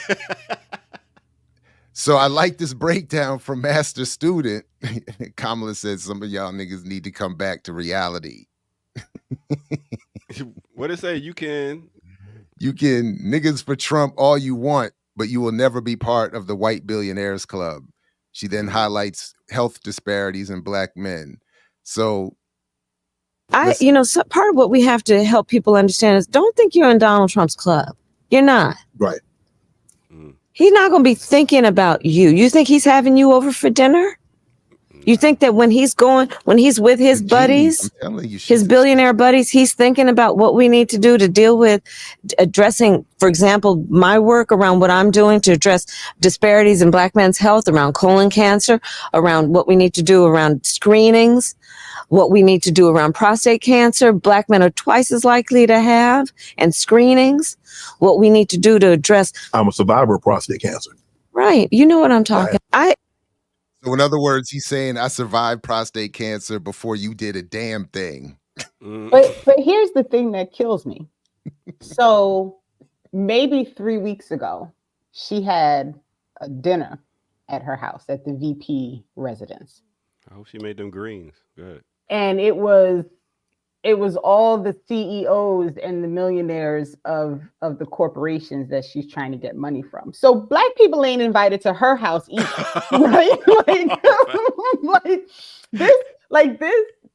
So I like this breakdown from Master Student. Kamala said some of y'all niggas need to come back to reality.
What it say? You can
niggas for Trump all you want, but you will never be part of the white billionaires club. She then highlights health disparities in black men. So
part of what we have to help people understand is don't think you're in Donald Trump's club. You're not.
Right.
He's not going to be thinking about you. You think he's having you over for dinner? You think that when he's with his buddies,
I'm telling you,
his billionaire buddies, he's thinking about what we need to do to deal with addressing, for example, my work around what I'm doing to address disparities in black men's health, around colon cancer, around what we need to do around screenings, what we need to do around prostate cancer. Black men are twice as likely to have, and screenings, what we need to do to address.
I'm a survivor of prostate cancer.
Right. You know what I'm talking about.
So in other words, he's saying I survived prostate cancer before you did a damn thing.
But here's the thing that kills me. So maybe 3 weeks ago, she had a dinner at her house at the VP residence.
I hope she made them greens. Good.
And it was all the CEOs and the millionaires of the corporations that she's trying to get money from. So black people ain't invited to her house either, right?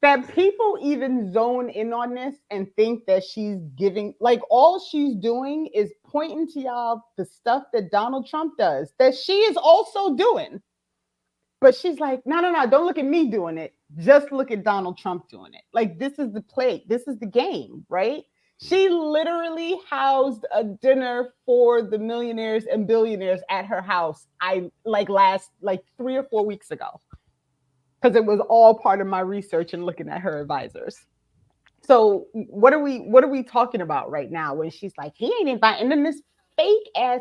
That people even zone in on this and think that she's giving, like all she's doing is pointing to y'all the stuff that Donald Trump does, that she is also doing. But she's like, no, don't look at me doing it. Just look at Donald Trump doing it. Like, this is the play. This is the game, right? She literally housed a dinner for the millionaires and billionaires at her house. 3 or 4 weeks ago, because it was all part of my research and looking at her advisors. So what are we talking about right now when she's like, he ain't inviting, and then this fake ass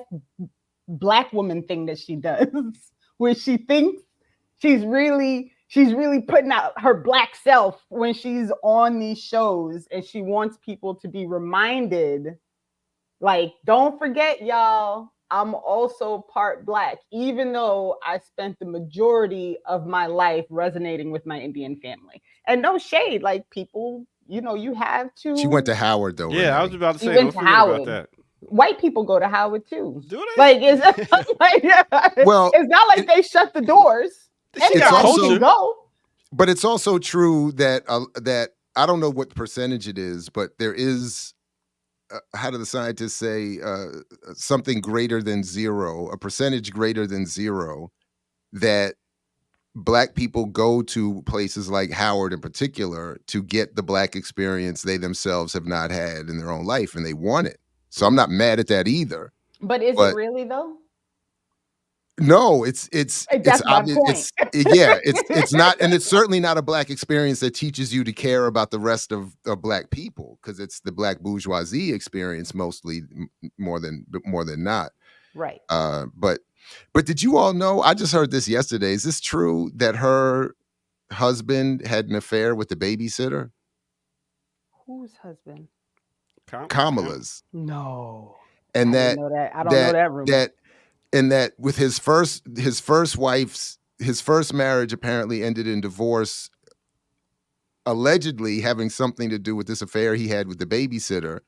black woman thing that she does, where she thinks she's really putting out her black self when she's on these shows, and she wants people to be reminded, like, don't forget, y'all, I'm also part black, even though I spent the majority of my life resonating with my Indian family. And no shade, like, people, you have to.
She went to Howard, though.
Yeah,
Renee.
I was about to say,
She went
don't
to
forget
Howard.
about that.
White people go to Howard too.
Do they?
Like, it's not like they shut the doors. Anybody can go.
But it's also true that that I don't know what percentage it is, but there is, how do the scientists say, something greater than zero, a percentage greater than zero, that black people go to places like Howard in particular to get the black experience they themselves have not had in their own life, and they want it. So I'm not mad at that either.
But is it really though?
No, it's
That's my
obvious.
point.
It's not, and it's certainly not a black experience that teaches you to care about the rest of black people, because it's the black bourgeoisie experience mostly, more than not.
Right.
But did you all know? I just heard this yesterday. Is this true that her husband had an affair with the babysitter?
Whose husband?
Kamala's.
No.
And
I didn't know that. I don't know that rumor.
And that with his first marriage apparently ended in divorce, allegedly having something to do with this affair he had with the babysitter.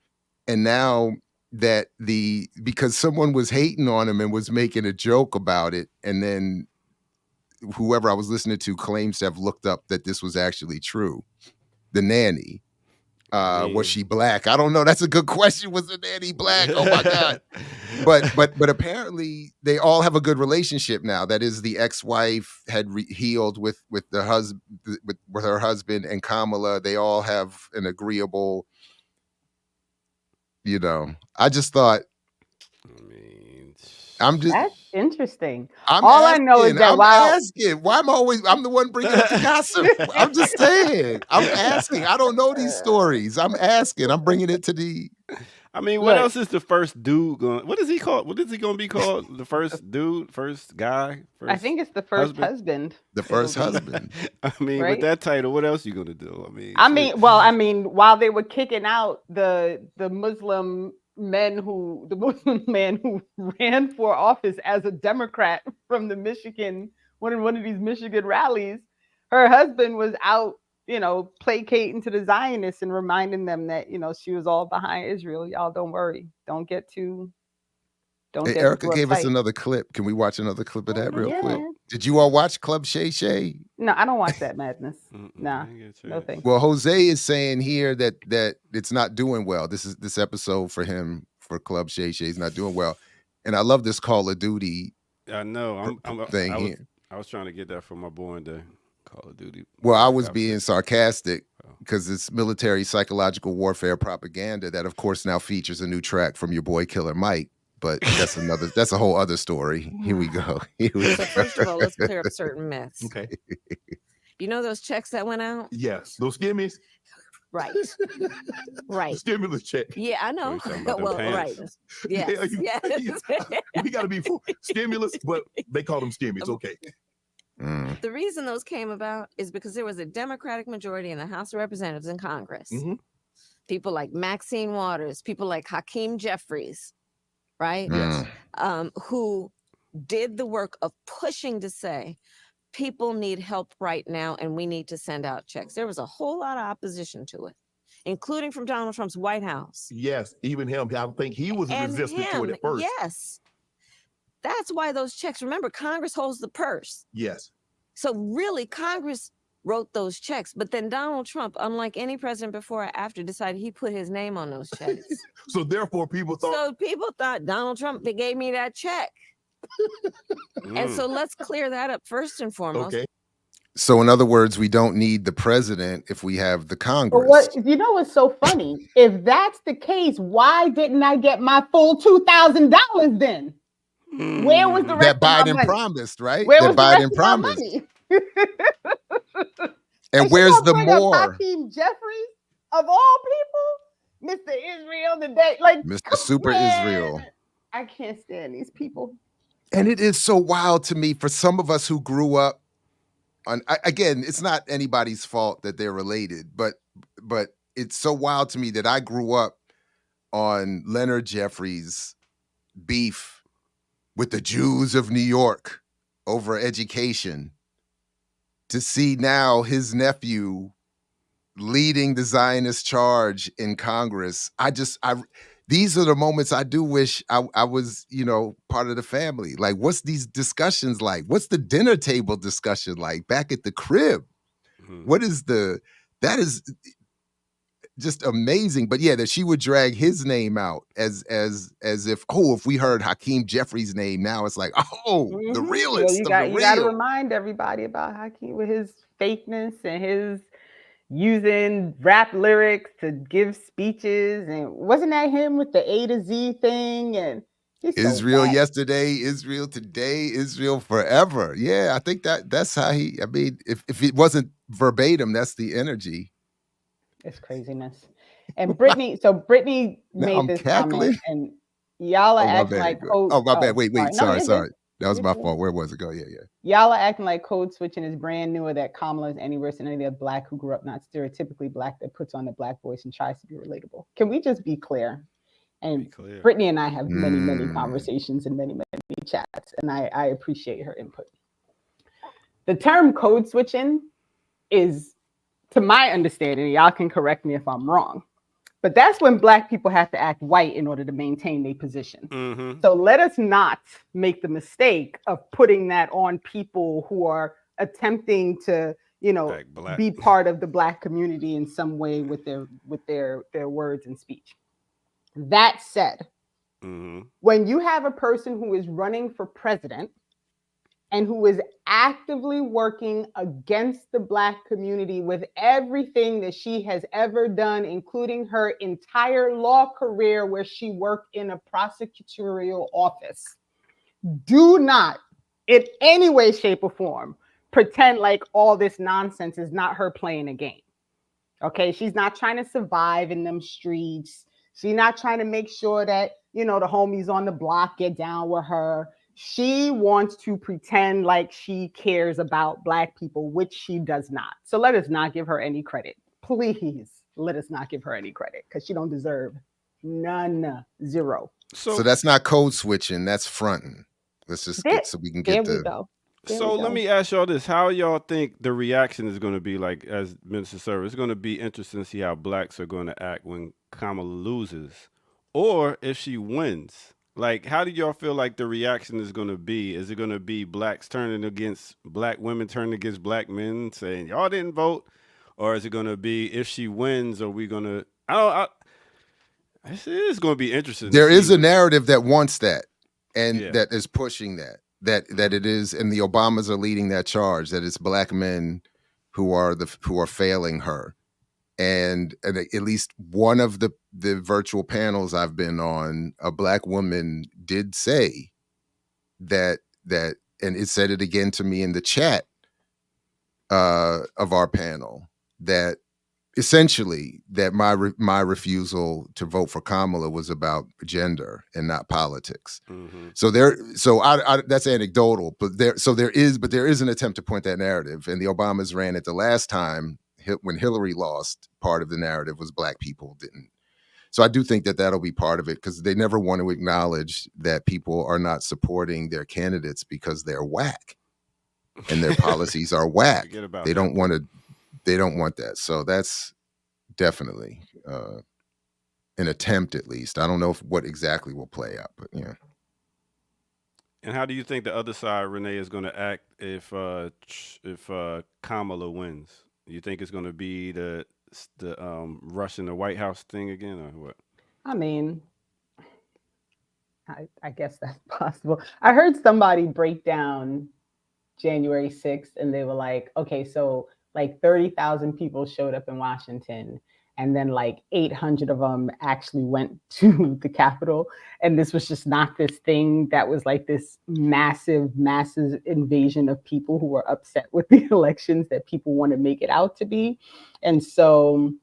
And now that because someone was hating on him and was making a joke about it, and then whoever I was listening to claims to have looked up that this was actually true. The nanny. Was she black? I don't know. That's a good question. Was the nanny black? Oh my God. But apparently they all have a good relationship now. That is, the ex-wife had healed with the husband, with her husband and Kamala. They all have an agreeable, I just thought,
that's interesting.
I
know is that
I'm the one bringing up the gossip. I'm just saying. I'm asking. I don't know these stories. I'm asking. I'm bringing it to the.
I mean, what else is the first dude going? What is he called? What is he going to be called? The first dude, first guy.
I think it's the first husband.
The first husband.
I mean,
Right?
with that title, what else you going to do?
I mean, while they were kicking out the Muslim man who ran for office as a Democrat from the Michigan, one of these Michigan rallies, her husband was out, placating to the Zionists and reminding them that, she was all behind Israel. Y'all don't worry. Don't get too
Erica gave us
uptight.
another clip. Can we watch another clip of that real
yeah,
quick?
man.
Did you all watch Club Shay Shay?
No, I don't watch that madness. Nah, no thanks.
Well, Jose is saying here that it's not doing well. This episode for him for Club Shay Shay is not doing well, and I love this Call of Duty.
I know. I was trying to get that from my boy in the Call of Duty.
Well, I was being sarcastic because it's military psychological warfare propaganda that, of course, now features a new track from your boy Killer Mike. But that's a whole other story. Here we go.
So first of all, let's clear up certain myths.
Okay.
You know those checks that went out?
Yes. Those skimmies.
Right. Right.
Stimulus check.
Yeah, I know. Well, right. Yes. Yes.
We got to be full. Stimulus, but they call them skimmies. Okay.
The reason those came about is because there was a Democratic majority in the House of Representatives and Congress.
Mm-hmm.
People like Maxine Waters, people like Hakeem Jeffries, right?
Yes.
Who did the work of pushing to say people need help right now and we need to send out checks. There was a whole lot of opposition to it, including from Donald Trump's White House.
Yes, even him. I think he was resistant to it at first.
Yes. That's why those checks, remember, Congress holds the purse.
Yes.
So really, Congress wrote those checks. But then Donald Trump, unlike any president before or after, decided he put his name on those checks.
So therefore, people thought
Donald Trump gave me that check. And so let's clear that up first and foremost.
Okay.
So in other words, we don't need the president if we have the Congress.
But what's so funny? If that's the case, why didn't I get my full $2,000 then? Where was the rest
that Biden
of my money?
promised, right?
Where
that
was
Biden
the rest
promised.
of my money?
And where's the more?
Hakeem Jeffries of all people, Mr. Israel today, like
Mr. Super Israel.
I can't stand these people.
And it is so wild to me for some of us who grew up on. Again, it's not anybody's fault that they're related, but it's so wild to me that I grew up on Leonard Jeffries' beef with the Jews of New York over education, to see now his nephew leading the Zionist charge in Congress. These are the moments I do wish I was, part of the family. Like, what's these discussions like? What's the dinner table discussion like back at the crib? That is just amazing. But yeah, that she would drag his name out as if we heard Hakeem Jeffries' name, now it's like, the realest.
You got to remind everybody about Hakeem with his fakeness and his using rap lyrics to give speeches. And wasn't that him with the A to Z thing? And
Israel yesterday, Israel today, Israel forever. Yeah, I think that's how if it wasn't verbatim, that's the energy.
It's craziness. And Brittany made this comment, and y'all are acting like
my bad. Wait, sorry. That was my fault. Where was it? Go. Yeah.
Y'all are acting like code switching is brand new or that Kamala is any worse than any other black who grew up not stereotypically black that puts on the black voice and tries to be relatable. Can we just be clear? And Brittany and I have many conversations and many chats, and I appreciate her input. The term code switching is, to my understanding, y'all can correct me if I'm wrong, but that's when black people have to act white in order to maintain their position. So let us not make the mistake of putting that on people who are attempting to, be part of the black community in some way with their words and speech. That said, when you have a person who is running for president and who is actively working against the black community with everything that she has ever done, including her entire law career where she worked in a prosecutorial office, do not in any way, shape, or form pretend like all this nonsense is not her playing a game. Okay, she's not trying to survive in them streets. She's not trying to make sure that, the homies on the block get down with her. She wants to pretend like she cares about black people, which she does not. So let us not give her any credit. Please let us not give her any credit because she don't deserve none, zero.
So that's not code switching. That's fronting. Let's just get so we can get the.
So let me ask y'all this. How y'all think the reaction is going to be like as Minister Server? It's going to be interesting to see how blacks are going to act when Kamala loses or if she wins. Like, how do y'all feel like the reaction is going to be? Is it going to be blacks turning against black women, turning against black men, saying y'all didn't vote? Or is it going to be if she wins, are we going to, it's going to be interesting.
There is a narrative that wants that and that is pushing that it is, and the Obamas are leading that charge, that it's black men who are failing her. And at least one of the virtual panels I've been on, a black woman did say that, and it said it again to me in the chat of our panel, that essentially that my refusal to vote for Kamala was about gender and not politics. So that's anecdotal, but there is an attempt to point that narrative, and the Obamas ran it the last time. When Hillary lost, part of the narrative was black people didn't. So I do think that that'll be part of it because they never want to acknowledge that people are not supporting their candidates because they're whack and their policies are whack. They don't want that. So that's definitely an attempt, at least. I don't know what exactly will play out, but yeah.
And how do you think the other side, Renee, is going to act if Kamala wins? You think it's going to be the rushing the White House thing again, or what?
I mean, I guess that's possible. I heard somebody break down January 6th, and they were like, okay, so like 30,000 people showed up in Washington, and then like 800 of them actually went to the Capitol. And this was just not this thing that was like this massive invasion of people who were upset with the elections that people want to make it out to be. And so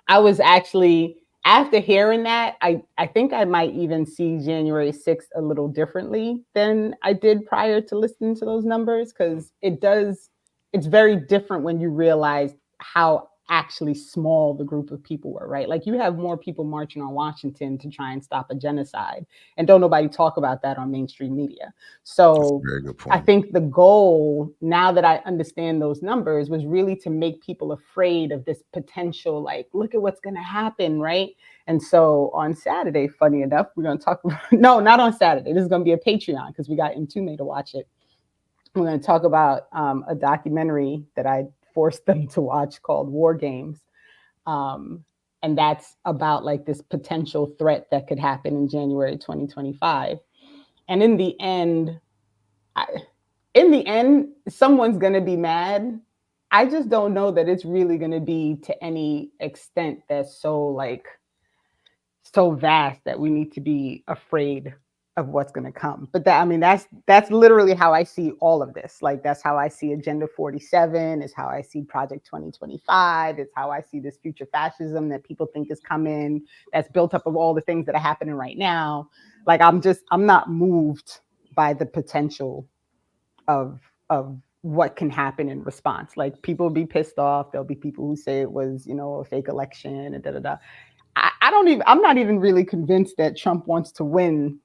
I was actually, after hearing that, I think I might even see January 6th a little differently than I did prior to listening to those numbers, because it's very different when you realize how actually small the group of people were, right? Like, you have more people marching on Washington to try and stop a genocide, and don't nobody talk about that on mainstream media. So
very good point.
I think the goal, now that I understand those numbers, was really to make people afraid of this potential, like, look at what's going to happen, right? And so on Saturday, funny enough, we're going to talk about, no, not on Saturday. This is going to be a Patreon because we got Mtume to watch it. We're going to talk about a documentary that I forced them to watch called War Games. And that's about like this potential threat that could happen in January 2025. And in the end, someone's going to be mad. I just don't know that it's really going to be to any extent that's so vast that we need to be afraid of what's going to come. But that's literally how I see all of this. Like, that's how I see Agenda 47, is how I see Project 2025. It's how I see this future fascism that people think is coming, that's built up of all the things that are happening right now. Like, I'm not moved by the potential of what can happen in response. Like, people will be pissed off. There'll be people who say it was, a fake election and da da da. I'm not even really convinced that Trump wants to win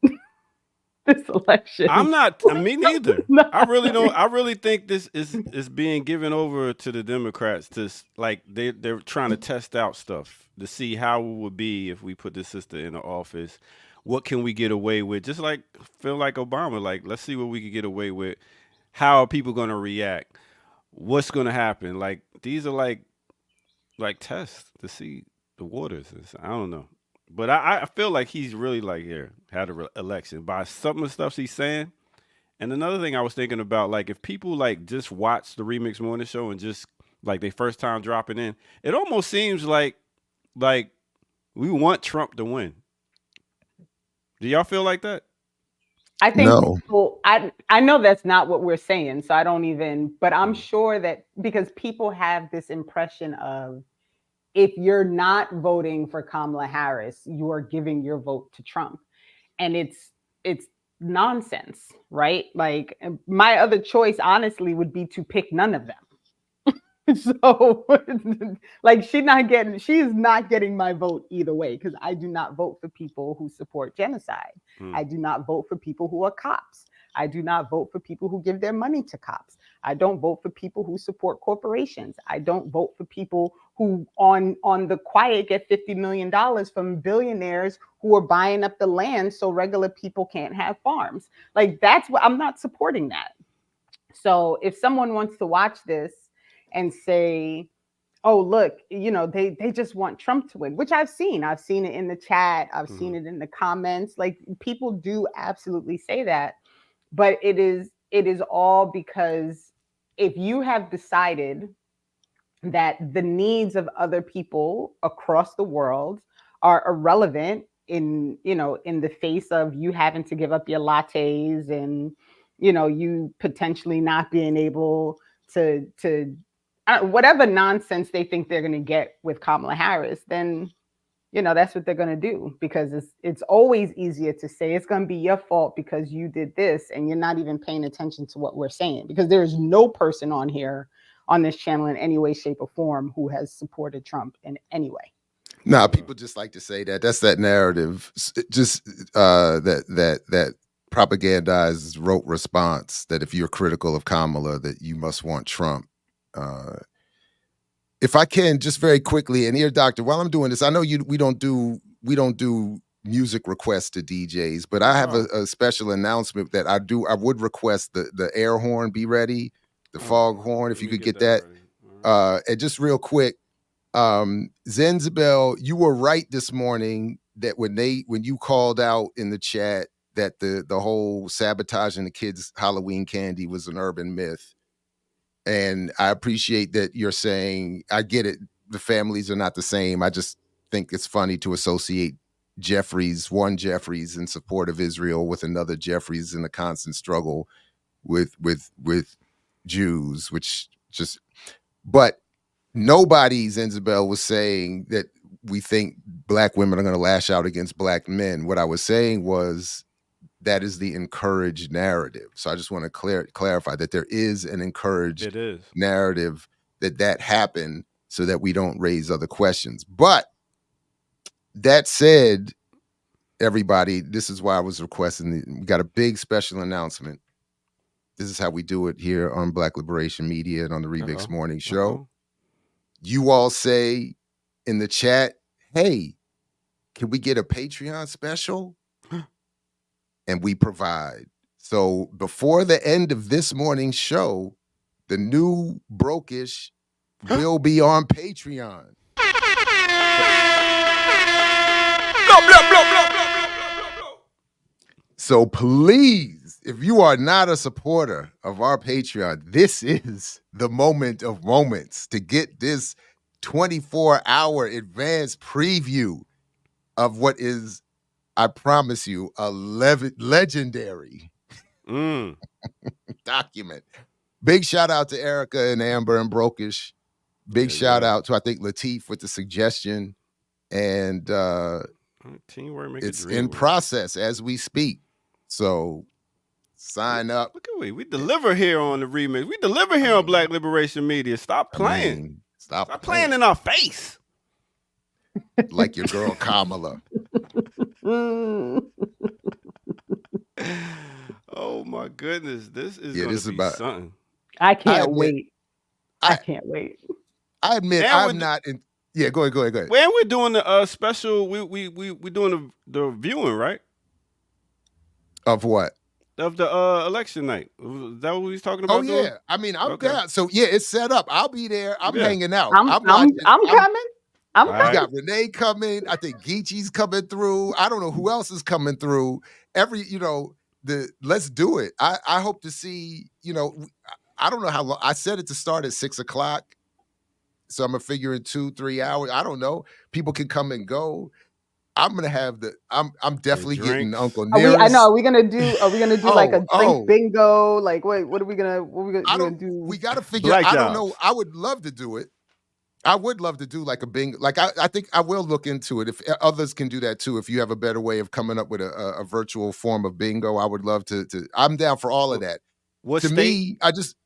this election.
I'm not. Me neither. I really don't. I really think this is being given over to the Democrats to like they're trying to test out stuff to see how it would be if we put this sister in the office. What can we get away with? Just like feel like Obama. Like, let's see what we can get away with. How are people going to react? What's going to happen? Like, these are like tests to see the waters. I don't know. But I feel like he's really like had a election by some of the stuff he's saying. And another thing I was thinking about, like, if people like just watch the Remix Morning Show and just like they first time dropping in, it almost seems like we want Trump to win. Do y'all feel like that?
I think people, I know that's not what we're saying, so I don't even, but I'm sure that because people have this impression of, if you're not voting for Kamala Harris, you are giving your vote to Trump. And it's nonsense, right? Like, my other choice, honestly, would be to pick none of them. So, like, she's not getting my vote either way, because I do not vote for people who support genocide. I do not vote for people who are cops. I do not vote for people who give their money to cops. I don't vote for people who support corporations. I don't vote for people who on the quiet get $50 million from billionaires who are buying up the land so regular people can't have farms. Like, that's what I'm not supporting that. So if someone wants to watch this and say, oh, look, they just want Trump to win, which I've seen it in the chat. I've seen it in the comments. Like, people do absolutely say that. But it is all because if you have decided that the needs of other people across the world are irrelevant in the face of you having to give up your lattes and, you potentially not being able to whatever nonsense they think they're going to get with Kamala Harris, then that's what they're going to do, because it's always easier to say it's going to be your fault because you did this, and you're not even paying attention to what we're saying, because there is no person on this channel in any way, shape, or form who has supported Trump in any way.
No, people just like to say that. That's that narrative, just that propagandized rote response that if you're critical of Kamala, that you must want Trump. If I can, just very quickly, and here, Doctor, while I'm doing this, I know we don't do music requests to DJs, but I have a special announcement that I would request the air horn be ready, the fog horn, if you could get that. And just real quick, Zenzabel, you were right this morning that when you called out in the chat that the whole sabotaging the kids' Halloween candy was an urban myth. And I appreciate that you're saying, I get it, the families are not the same. I just think it's funny to associate one Jeffries in support of Israel with another Jeffries in a constant struggle with Jews, but nobody, Zenzabel, was saying that we think black women are going to lash out against black men. What I was saying was that is the encouraged narrative. So I just want to clarify that there is an encouraged narrative that happened so that we don't raise other questions. But that said, everybody, this is why I was requesting, we got a big special announcement. This is how we do it here on Black Liberation Media and on the Remix Morning Show. You all say in the chat, hey, can we get a Patreon special? And we provide. So before the end of this morning's show, the new Brokish will be on Patreon. So please, if you are not a supporter of our Patreon, this is the moment of moments to get this 24-hour advance preview of what is, I promise you, a legendary document. Big shout out to Erica and Amber and Brokish. Big shout out to, I think, Lateef with the suggestion. And
teamwork,
it's in process as we speak. So Sign up.
Look at we deliver here on the remix. We deliver here on Black Liberation Media. Stop playing.
Stop
playing in our face.
Like your girl Kamala.
Oh my goodness. This is
Yeah,
gonna
this is
be
about-
something.
I can't
admit-
wait. I can't wait.
I admit
And
I'm
with-
not in. Yeah, go ahead.
When we're doing the special, we doing the viewing, right?
Of what?
Of the election night. Is that what we was talking
Oh
about? doing?
yeah, I mean I'm
Okay.
down. So yeah, it's set up. I'll be there. I'm
Yeah.
hanging out.
I'm
watching.
coming. I'm
All
We
right.
got Renee coming. I think Geechee's coming through. I don't know who else is coming through. Let's do it. I hope to see. I don't know how long. I said it to start at 6:00, so I'm gonna figure in 2-3 hours. I don't know. People can come and go. I'm gonna have I'm definitely getting
drinks.
Uncle
Are we
Nearest.
Are we gonna do like a drink
oh.
bingo? Like, wait, what are we gonna do?
We got to figure.
Black
I don't
jobs.
know. I would love to do it. I would love to do like a bingo. Like I think I will look into it. If others can do that too. If you have a better way of coming up with a virtual form of bingo, I would love to. I'm down for all of that.
What
To
state?
me, I just.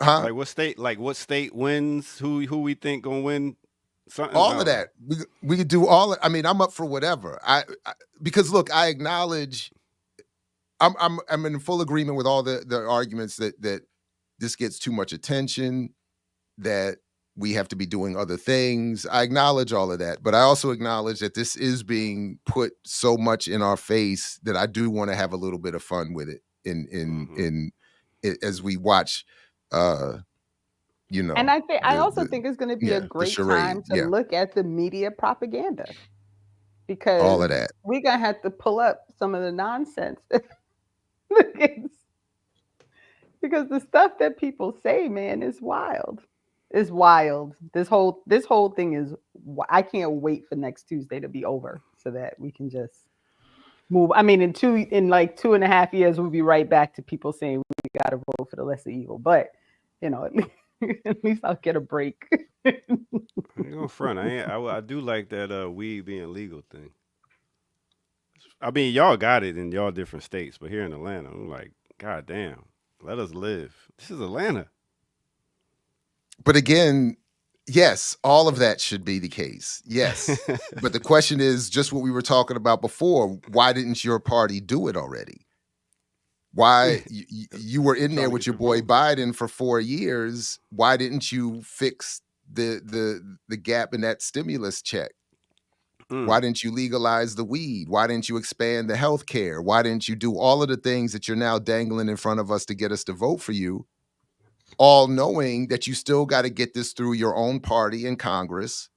Huh?
Like what state? Like what state wins? Who we think gonna win? Something.
All of that. We could do all. I mean, I'm up for whatever. Because look, I acknowledge. I'm in full agreement with all the arguments that this gets too much attention, that we have to be doing other things. I acknowledge all of that, but I also acknowledge that this is being put so much in our face that I do want to have a little bit of fun with it in as we watch.
And I also think it's going to be a
the
great
charade,
time to
yeah.
look at the media propaganda, because
All of that.
we're gonna have to pull up some of the nonsense because the stuff that people say, man, is wild. It's wild. This whole thing is. I can't wait for next Tuesday to be over so that we can just move. I mean, in like 2.5 years, we'll be right back to people saying we got to vote for the lesser evil. But at least I'll get a break.
I ain't gonna front. I do like that weed being legal thing. I mean, y'all got it in y'all different states, but here in Atlanta, I'm like, God damn, let us live. This is Atlanta.
But again, yes, all of that should be the case. Yes. But the question is just what we were talking about before. Why didn't your party do it already? Why you were in there with your boy Biden for 4 years? Why didn't you fix the gap in that stimulus check? Why didn't you legalize the weed? Why didn't you expand the health care? Why didn't you do all of the things that you're now dangling in front of us to get us to vote for you? All knowing that you still got to get this through your own party in Congress.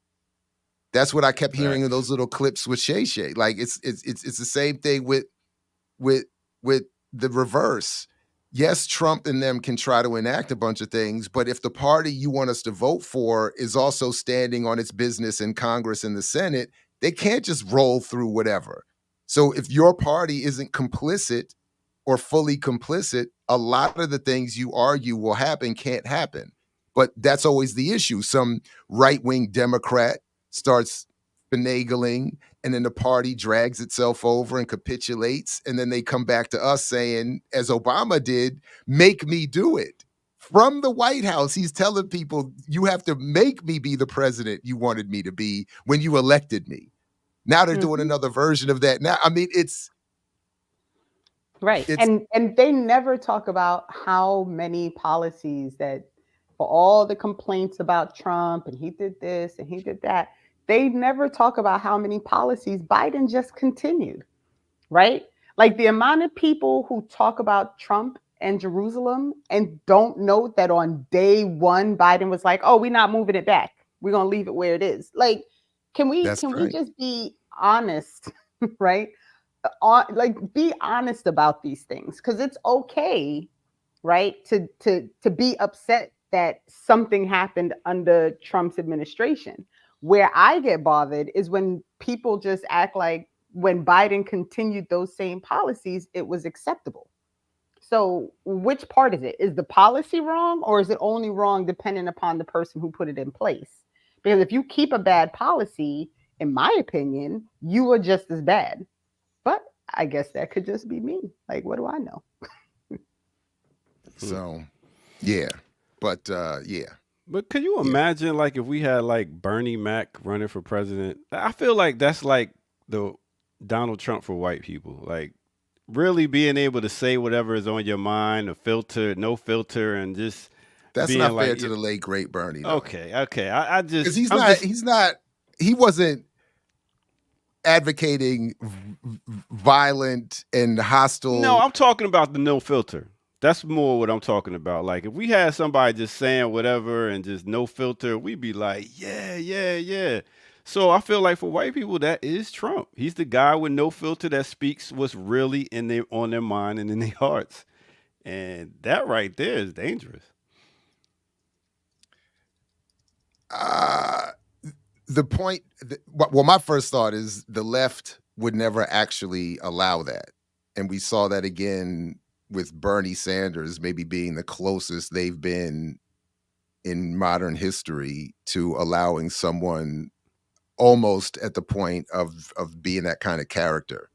That's what I kept hearing in those little clips with Shay Shay. Like it's the same thing with the reverse. Yes, Trump and them can try to enact a bunch of things, but if the party you want us to vote for is also standing on its business in Congress and the Senate, they can't just roll through whatever. So if your party isn't complicit or fully complicit, a lot of the things you argue will happen can't happen. But that's always the issue. Some right-wing Democrat starts finagling, and then the party drags itself over and capitulates, and then they come back to us saying, as Obama did, make me do it. From the White House, he's telling people, you have to make me be the president you wanted me to be when you elected me. Now they're doing another version of that. Now, I mean, it's
Right. And they never talk about how many policies that, for all the complaints about Trump and he did this and he did that, they never talk about how many policies Biden just continued, right? Like the amount of people who talk about Trump and Jerusalem and don't know that on day one, Biden was like, oh, we're not moving it back. We're going to leave it where it is. Like, can we just be honest, right? Like be honest about these things, because it's okay, right, to be upset that something happened under Trump's administration. Where I get bothered is when people just act like when Biden continued those same policies, it was acceptable. So which part is it? Is the policy wrong, or is it only wrong depending upon the person who put it in place? Because if you keep a bad policy, in my opinion, you are just as bad. But I guess that could just be me. Like, what do I know?
So, yeah, but yeah.
But can you imagine, like, if we had like Bernie Mac running for president? I feel like that's like the Donald Trump for white people. Like, really being able to say whatever is on your mind, no filter, and just
That's
being
not fair
like,
to the late great Bernie. Though.
okay. I just
Because he wasn't advocating violent and hostile.
No, I'm talking about the no filter. That's more what I'm talking about. Like, if we had somebody just saying whatever and just no filter, we'd be like, yeah. So I feel like for white people, that is Trump. He's the guy with no filter that speaks what's really on their mind and in their hearts. And that right there is dangerous.
The point, well, my first thought is the left would never actually allow that. And we saw that again with Bernie Sanders maybe being the closest they've been in modern history to allowing someone almost at the point of being that kind of character.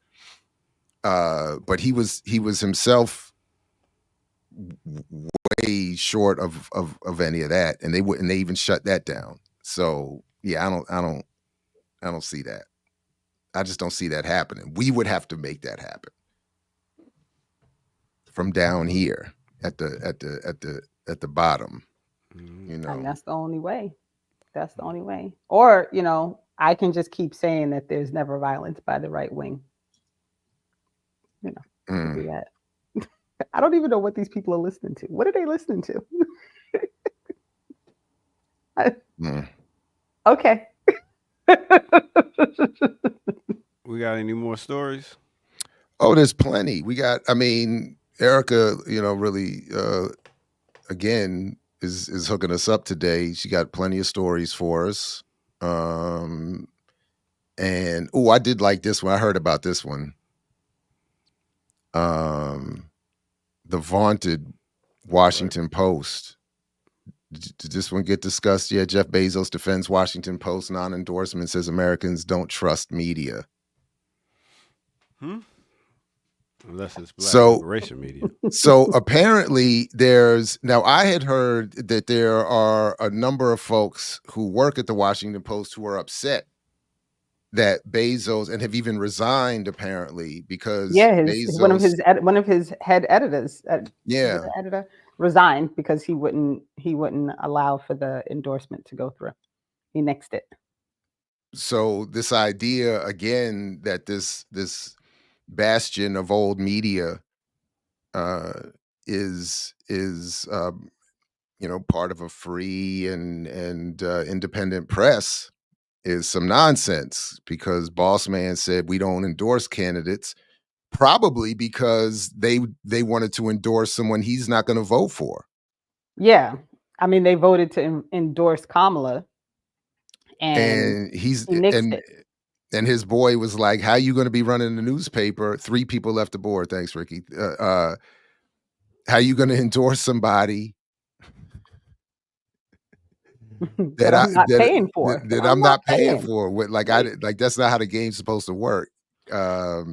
But he was himself way short of any of that, and they even shut that down. So yeah, I don't see that. I just don't see that happening. We would have to make that happen from down here at the bottom. You know,
And that's the only way. That's the only way. Or, I can just keep saying that there's never violence by the right wing. I can do that. I don't even know what these people are listening to. What are they listening to? Okay.
We got any more stories?
Oh, there's plenty. Erica, really, again, is hooking us up today. She got plenty of stories for us. And I did like this one. I heard about this one. The vaunted Washington Post. Did this one get discussed? Yeah, Jeff Bezos defends Washington Post non-endorsement, says Americans don't trust media.
Unless it's black
So-
liberation media.
So apparently I had heard that there are a number of folks who work at the Washington Post who are upset that Bezos, and have even resigned apparently because Bezos,
one of his head editors,
yeah,
editor resigned because he wouldn't allow for the endorsement to go through. He nixed it.
So this idea again that this bastion of old media is part of a free and independent press is some nonsense, because Boss Man said we don't endorse candidates, probably because they wanted to endorse someone he's not going to vote for.
Yeah, they voted to endorse Kamala, and
he
nixed it.
And his boy was like, "How you going to be running the newspaper?" 3 people left the board. Thanks, Ricky. How you going to endorse somebody that I'm not paying for? That I'm not paying for. That's not how the game's supposed to work. Yeah.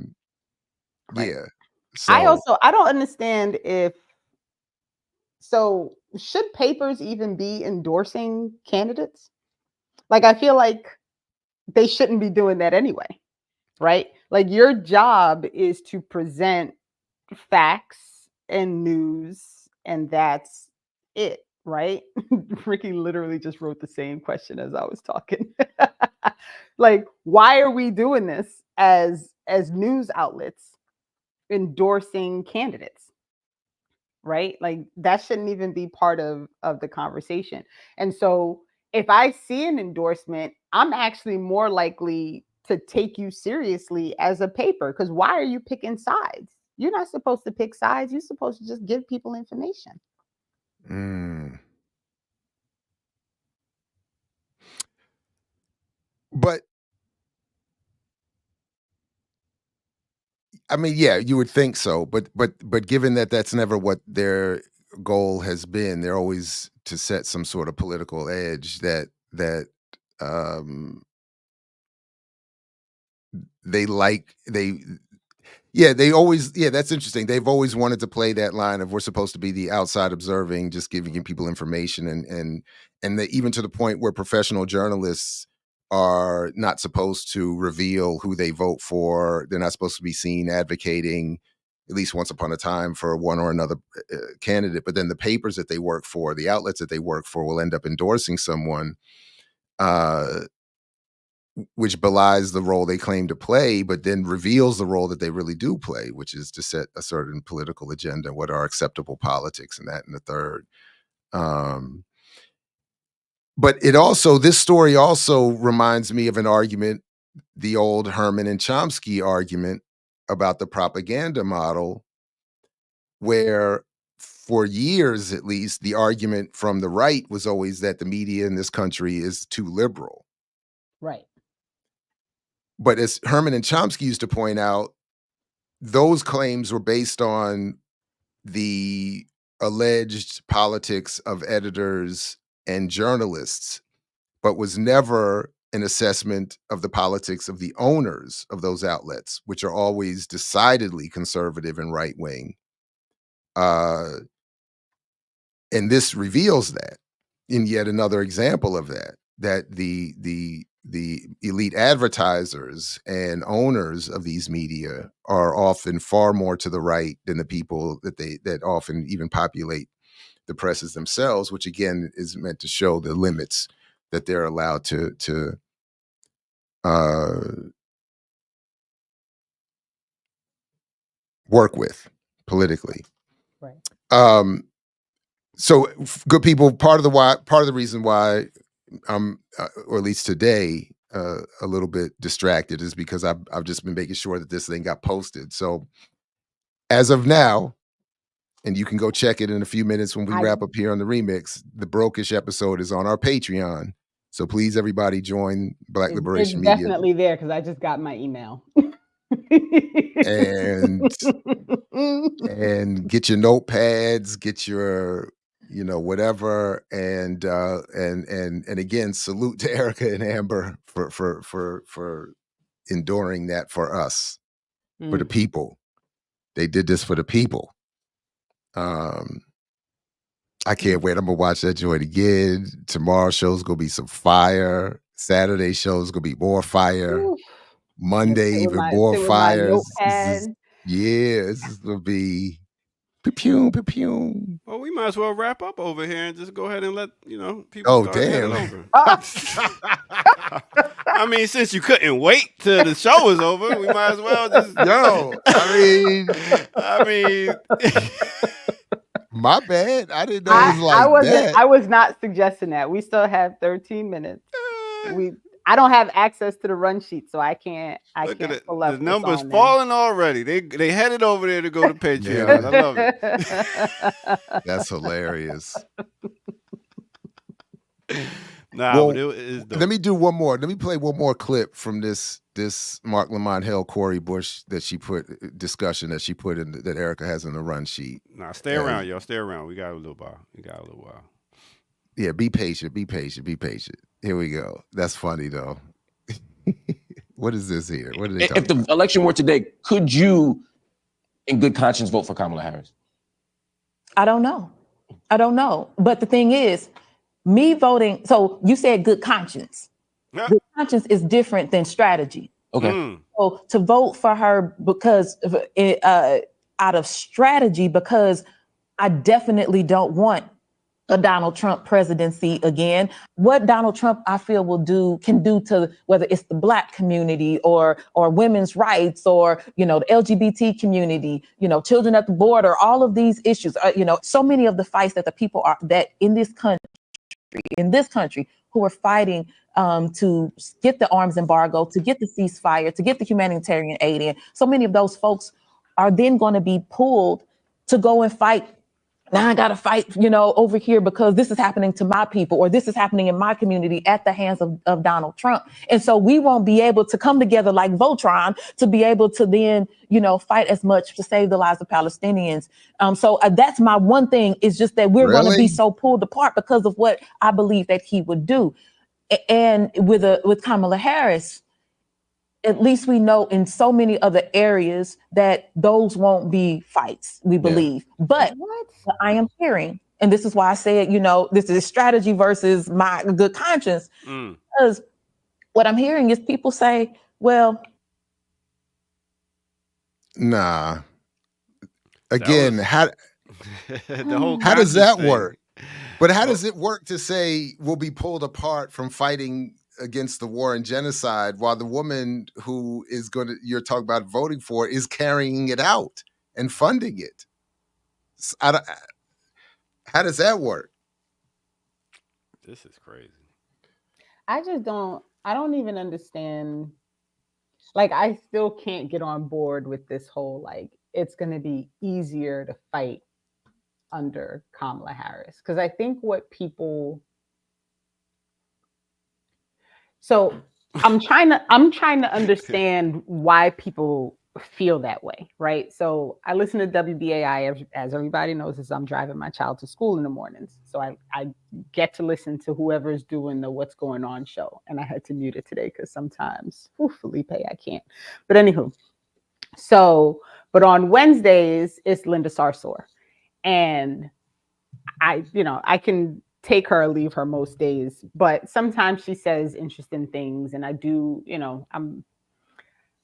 So,
I don't understand should papers even be endorsing candidates? I feel like they shouldn't be doing that anyway, right? Your job is to present facts and news, and that's it, right? Ricky literally just wrote the same question as I was talking. Why are we doing this as news outlets endorsing candidates, right? That shouldn't even be part of the conversation. And so if I see an endorsement, I'm actually more likely to take you seriously as a paper, because why are you picking sides? You're not supposed to pick sides. You're supposed to just give people information.
But yeah, you would think so, but given that that's never what their goal has been, they're always to set some sort of political edge that Yeah, that's interesting. They've always wanted to play that line of we're supposed to be the outside observing, just giving people information and even to the point where professional journalists are not supposed to reveal who they vote for. They're not supposed to be seen advocating, at least once upon a time, for one or another candidate. But then the papers that they work for, the outlets that they work for, will end up endorsing someone which belies the role they claim to play, but then reveals the role that they really do play, which is to set a certain political agenda, what are acceptable politics, and that and the third. But this story also reminds me of an argument, the old Herman and Chomsky argument about the propaganda model, where for years, at least, the argument from the right was always that the media in this country is too liberal.
Right.
But as Herman and Chomsky used to point out, those claims were based on the alleged politics of editors and journalists, but was never an assessment of the politics of the owners of those outlets, which are always decidedly conservative and right-wing. And this reveals that in yet another example of that the elite advertisers and owners of these media are often far more to the right than the people that often even populate the presses themselves, which again is meant to show the limits that they're allowed to work with politically.
Right.
So good people, part of the reason why I'm, or at least today, a little bit distracted is because I've just been making sure that this thing got posted. So as of now, and you can go check it in a few minutes when we wrap up here on the remix, the Brokish episode is on our Patreon. So please, everybody, join Black Liberation Media.
It's definitely there because I just got my email.
and get your notepads, get your whatever, and again, salute to Erica and Amber for enduring that for us, for the people. They did this for the people. I can't wait. I'm gonna watch that joint again. Tomorrow's show's gonna be some fire. Saturday show's gonna be more fire. Oof. Monday even more fire. This is gonna be pew pew.
Well, we might as well wrap up over here and just go ahead and let people start heading over. I mean, since you couldn't wait till the show was over, we might as well just
I mean my bad. I didn't know it was like that.
I was not suggesting that. We still have 13 minutes. I don't have access to the run sheet, so I can't pull up
the numbers falling already. They headed over there to go to Patreon. I love it.
That's hilarious.
Well, but it is dope.
Let me do one more. Let me play one more clip from this Mark Lamont Hill, Cori Bush discussion that she put in that Erica has in the run sheet.
Nah, stay around, y'all. Stay around. We got a little while.
Yeah, be patient. Here we go. That's funny though. What is this here? What are they talking about?
If the election were today, could you, in good conscience, vote for Kamala Harris?
I don't know. But the thing is, me voting, so you said good conscience. Yeah. Good conscience is different than strategy.
Okay.
So to vote for her because out of strategy, because I definitely don't want a Donald Trump presidency again. What Donald Trump, I feel, can do to whether it's the Black community or women's rights or, the LGBT community, children at the border, all of these issues, so many of the fights that the people are that in this country who are fighting to get the arms embargo, to get the ceasefire, to get the humanitarian aid in. So many of those folks are then going to be pulled to go and fight. Now I got to fight, over here because this is happening to my people or this is happening in my community at the hands of Donald Trump. And so we won't be able to come together like Voltron to be able to then, fight as much to save the lives of Palestinians. So that's my one thing is just that we're going to be so pulled apart because of what I believe that he would do. And with Kamala Harris, at least we know in so many other areas that those won't be fights, we believe. But what I am hearing, and this is why I said, this is strategy versus my good conscience, because what I'm hearing is people say, well,
nah. Again, how
the
how does that
thing.
work? But how does it work to say we'll be pulled apart from fighting against the war and genocide while the woman who is you're talking about voting for is carrying it out and funding it? How does that work?
This is crazy.
I don't even understand. Like, I still can't get on board with this whole, like, it's going to be easier to fight under Kamala Harris. Because I think so I'm trying to understand why people feel that way, right? So I listen to WBAI, as everybody knows, as I'm driving my child to school in the mornings. So I get to listen to whoever's doing the What's Going On show. And I had to mute it today because sometimes, Felipe, I can't. But anywho, but on Wednesdays, it's Linda Sarsour. And I can take her or leave her most days, but sometimes she says interesting things. And I do,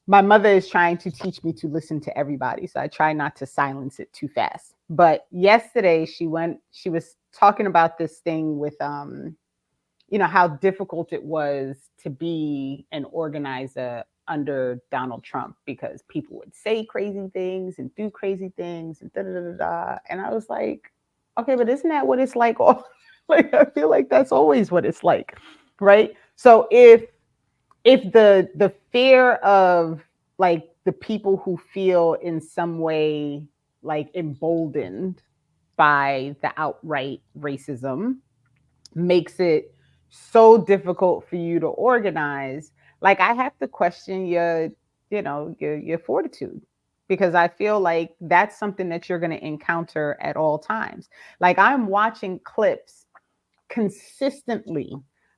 my mother is trying to teach me to listen to everybody. So I try not to silence it too fast. But yesterday she was talking about this thing with, how difficult it was to be an organizer under Donald Trump because people would say crazy things and do crazy things and da-da-da-da-da. And I was like, okay, but isn't that what it's like? Like, I feel like that's always what it's like, right? So if the fear of, like, the people who feel in some way like emboldened by the outright racism makes it so difficult for you to organize, like, I have to question your fortitude, because I feel like that's something that you're going to encounter at all times. Like, I'm watching clips consistently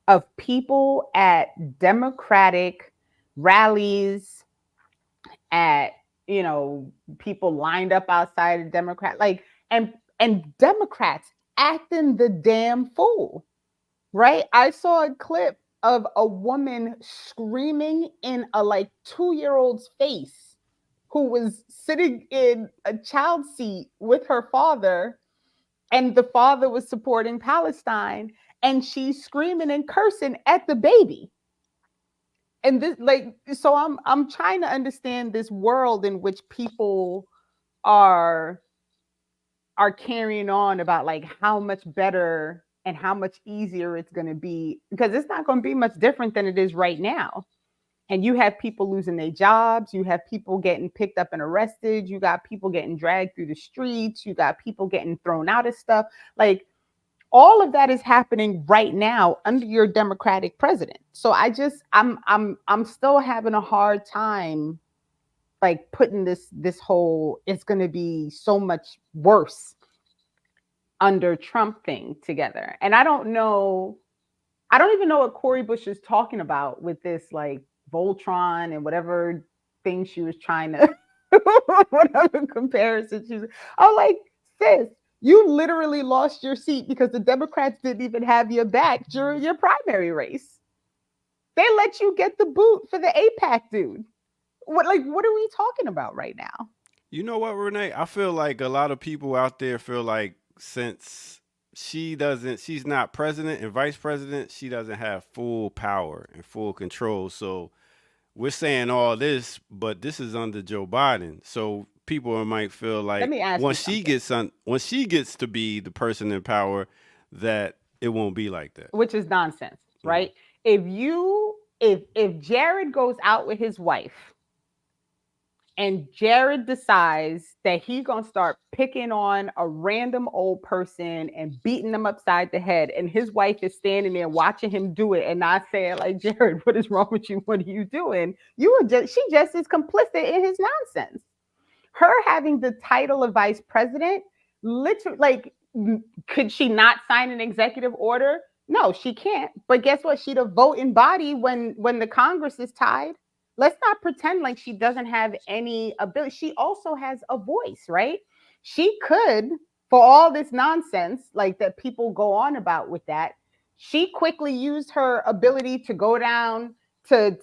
of people at Democratic rallies, at, people lined up outside of Democrat, like, and Democrats acting the damn fool, right? I saw a clip of a woman screaming in a 2-year-old's face who was sitting in a child seat with her father, and the father was supporting Palestine, and she's screaming and cursing at the baby. And this, so I'm trying to understand this world in which people are carrying on about, like, how much better and how much easier it's going to be, because it's not going to be much different than it is right now. And you have people losing their jobs. You have people getting picked up and arrested. You got people getting dragged through the streets. You got people getting thrown out of stuff. Like, all of that is happening right now under your Democratic president. So I'm still having a hard time, like, putting this whole, it's going to be so much worse under Trump thing together. And I don't even know what Cori Bush is talking about with this, like, Voltron and whatever thing she was trying to, whatever comparison she was. I was like, sis, you literally lost your seat because the Democrats didn't even have your back during your primary race. They let you get the boot for the AIPAC dude. What are we talking about right now?
You know what, Renee? I feel like a lot of people out there feel like, since she's not president and vice president, she doesn't have full power and full control. So we're saying all this, but this is under Joe Biden. So people might feel like once she gets to be the person in power, that it won't be like that.
Which is nonsense, right? If Jared goes out with his wife and Jared decides that he's going to start picking on a random old person and beating them upside the head, and his wife is standing there watching him do it and not saying, like, Jared, what is wrong with you? What are you doing? She just is complicit in his nonsense. Her having the title of vice president, literally, like, could she not sign an executive order? No, she can't. But guess what? She's a voting body when the Congress is tied. let's not pretend like she doesn't have any ability. She also has a voice, right? She could, for all this nonsense like that people go on about with that, she quickly used her ability to go down to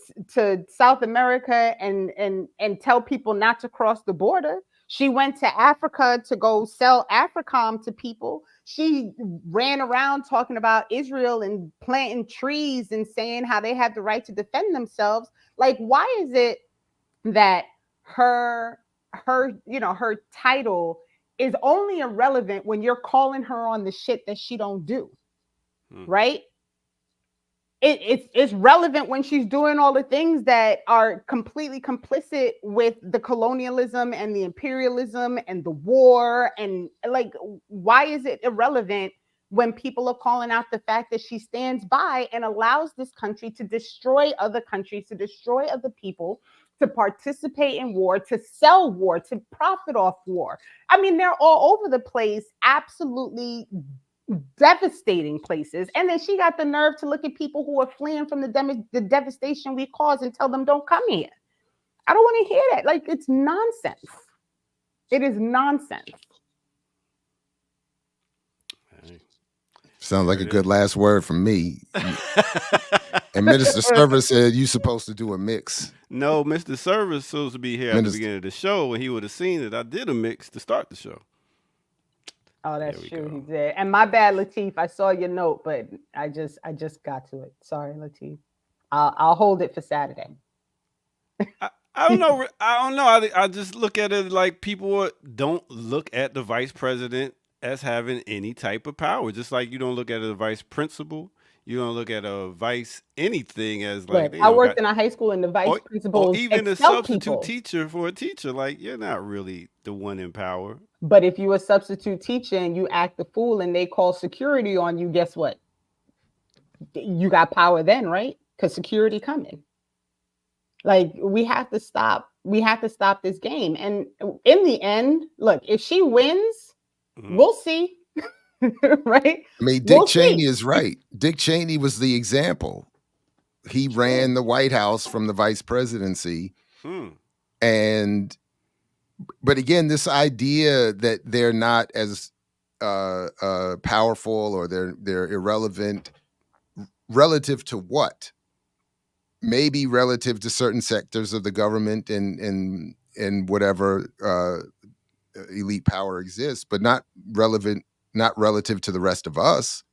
South America and tell people not to cross the border. She went to Africa to go sell AFRICOM to people. She ran around talking about Israel and planting trees and saying how they have the right to defend themselves. Like, why is it that her title is only irrelevant when you're calling her on the shit that she don't do, right? It's relevant when she's doing all the things that are completely complicit with the colonialism and the imperialism and the war. And like, why is it irrelevant when people are calling out the fact that she stands by and allows this country to destroy other countries, to destroy other people, to participate in war, to sell war, to profit off war? I mean, they're all over the place, absolutely devastating places. And then she got the nerve to look at people who are fleeing from the devastation we cause and tell them, don't come here. I don't want to hear that. Like, it's nonsense. It is nonsense.
Sounds like a good last word from me. And Minister Service said you're supposed to do a mix.
No, Mr. Service supposed to be here at the beginning of the show, and he would have seen that I did a mix to start the show.
Oh, that's true. He did. And my bad, Lateef. I saw your note, but I just got to it. Sorry, Lateef. I'll hold it for Saturday.
I don't know. I just look at it like people don't look at the vice president as having any type of power. Just like you don't look at a vice principal. You don't look at a vice anything as like.
I worked in a high school and the vice principal,
or even a substitute teacher for a teacher. Like, you're not really the one in power.
But if you're a substitute teacher and you act the fool and they call security on you, guess what? You got power then, right? Because security coming. Like, we have to stop. We have to stop this game. And in the end, look, if she wins, we'll see. Right?
I mean, Dick Cheney is right. Dick Cheney was the example. He ran the White House from the vice presidency. And but again, this idea that they're not as powerful or they're irrelevant relative to what? Maybe relative to certain sectors of the government and whatever elite power exists, but not relative to the rest of us.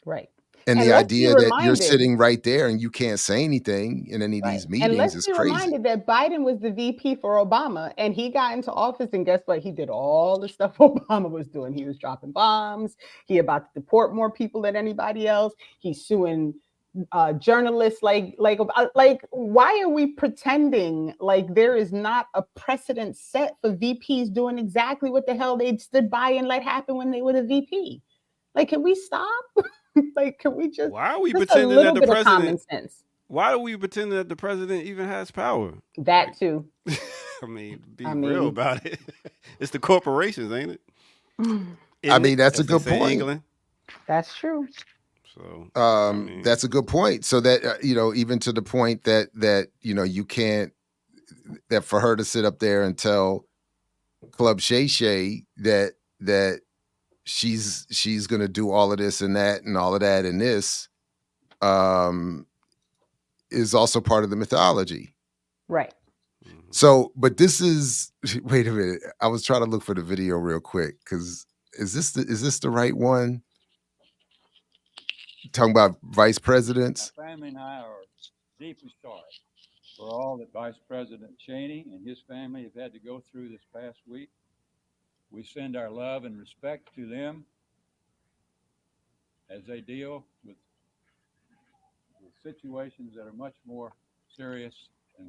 Right.
And the idea that you're sitting right there and you can't say anything in any of these meetings is crazy.
And let's be reminded that Biden was the VP for Obama, and he got into office, and guess what? He did all the stuff Obama was doing. He was dropping bombs. He about to deport more people than anybody else. He's suing journalists. Like, why are we pretending like there is not a precedent set for VPs doing exactly what the hell they stood by and let happen when they were the VP? Like, can we stop? Like, can we just?
Why are we pretending that the president? Why are we pretending that the president even has power?
That too.
I mean, be real about it. It's the corporations, ain't it?
I mean, that's a good point.
England.
That's true.
So,
that's a good point. So that even to the point that you can't, that for her to sit up there and tell Club Shay Shay that she's going to do all of this and that and all of that and this is also part of the mythology.
Right.
So, but this is, wait a minute. I was trying to look for the video real quick because is this the right one? Talking about vice presidents.
My family and I are deeply sorry for all that Vice President Cheney and his family have had to go through this past week. We send our love and respect to them as they deal with situations that are much more serious.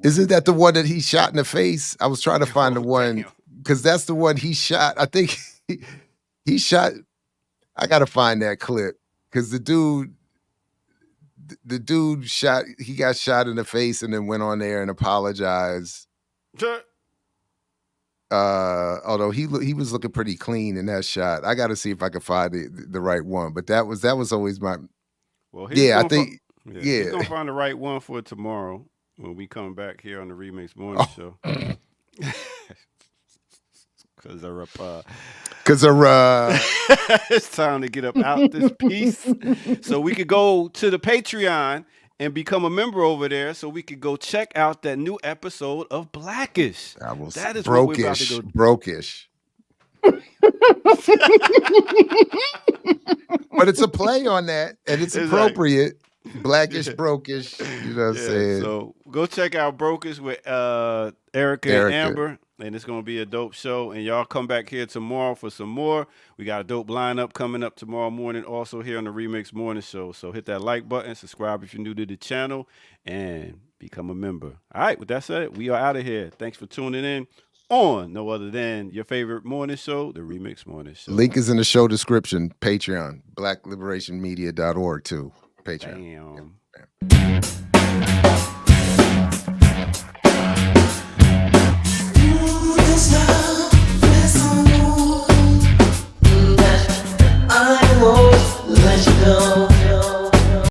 Isn't that the one that he shot in the face? I was trying to find the one because that's the one he shot. I think he shot. I got to find that clip because the dude shot. He got shot in the face and then went on there and apologized. Although he was looking pretty clean in that shot. I got to see if I can find the right one. But that was always my.
Well,
I think
he's gonna find the right one for tomorrow. when we come back here on the Remix Morning Show. Because it's time to get up out this piece. So we could go to the Patreon and become a member over there so we could go check out that new episode of Blackish. That is what we're about to go.
Brokish. But it's a play on that, and it's appropriate. Blackish, brokish. You know what I'm saying?
So go check out Brokish with Erica and Amber. And it's going to be a dope show. And y'all come back here tomorrow for some more. We got a dope lineup coming up tomorrow morning, also here on the Remix Morning Show. So hit that like button, subscribe if you're new to the channel, and become a member. All right, with that said, we are out of here. Thanks for tuning in on no other than your favorite morning show, the Remix Morning Show.
Link is in the show description. Patreon, blackliberationmedia.org too. Patreon.
Damn.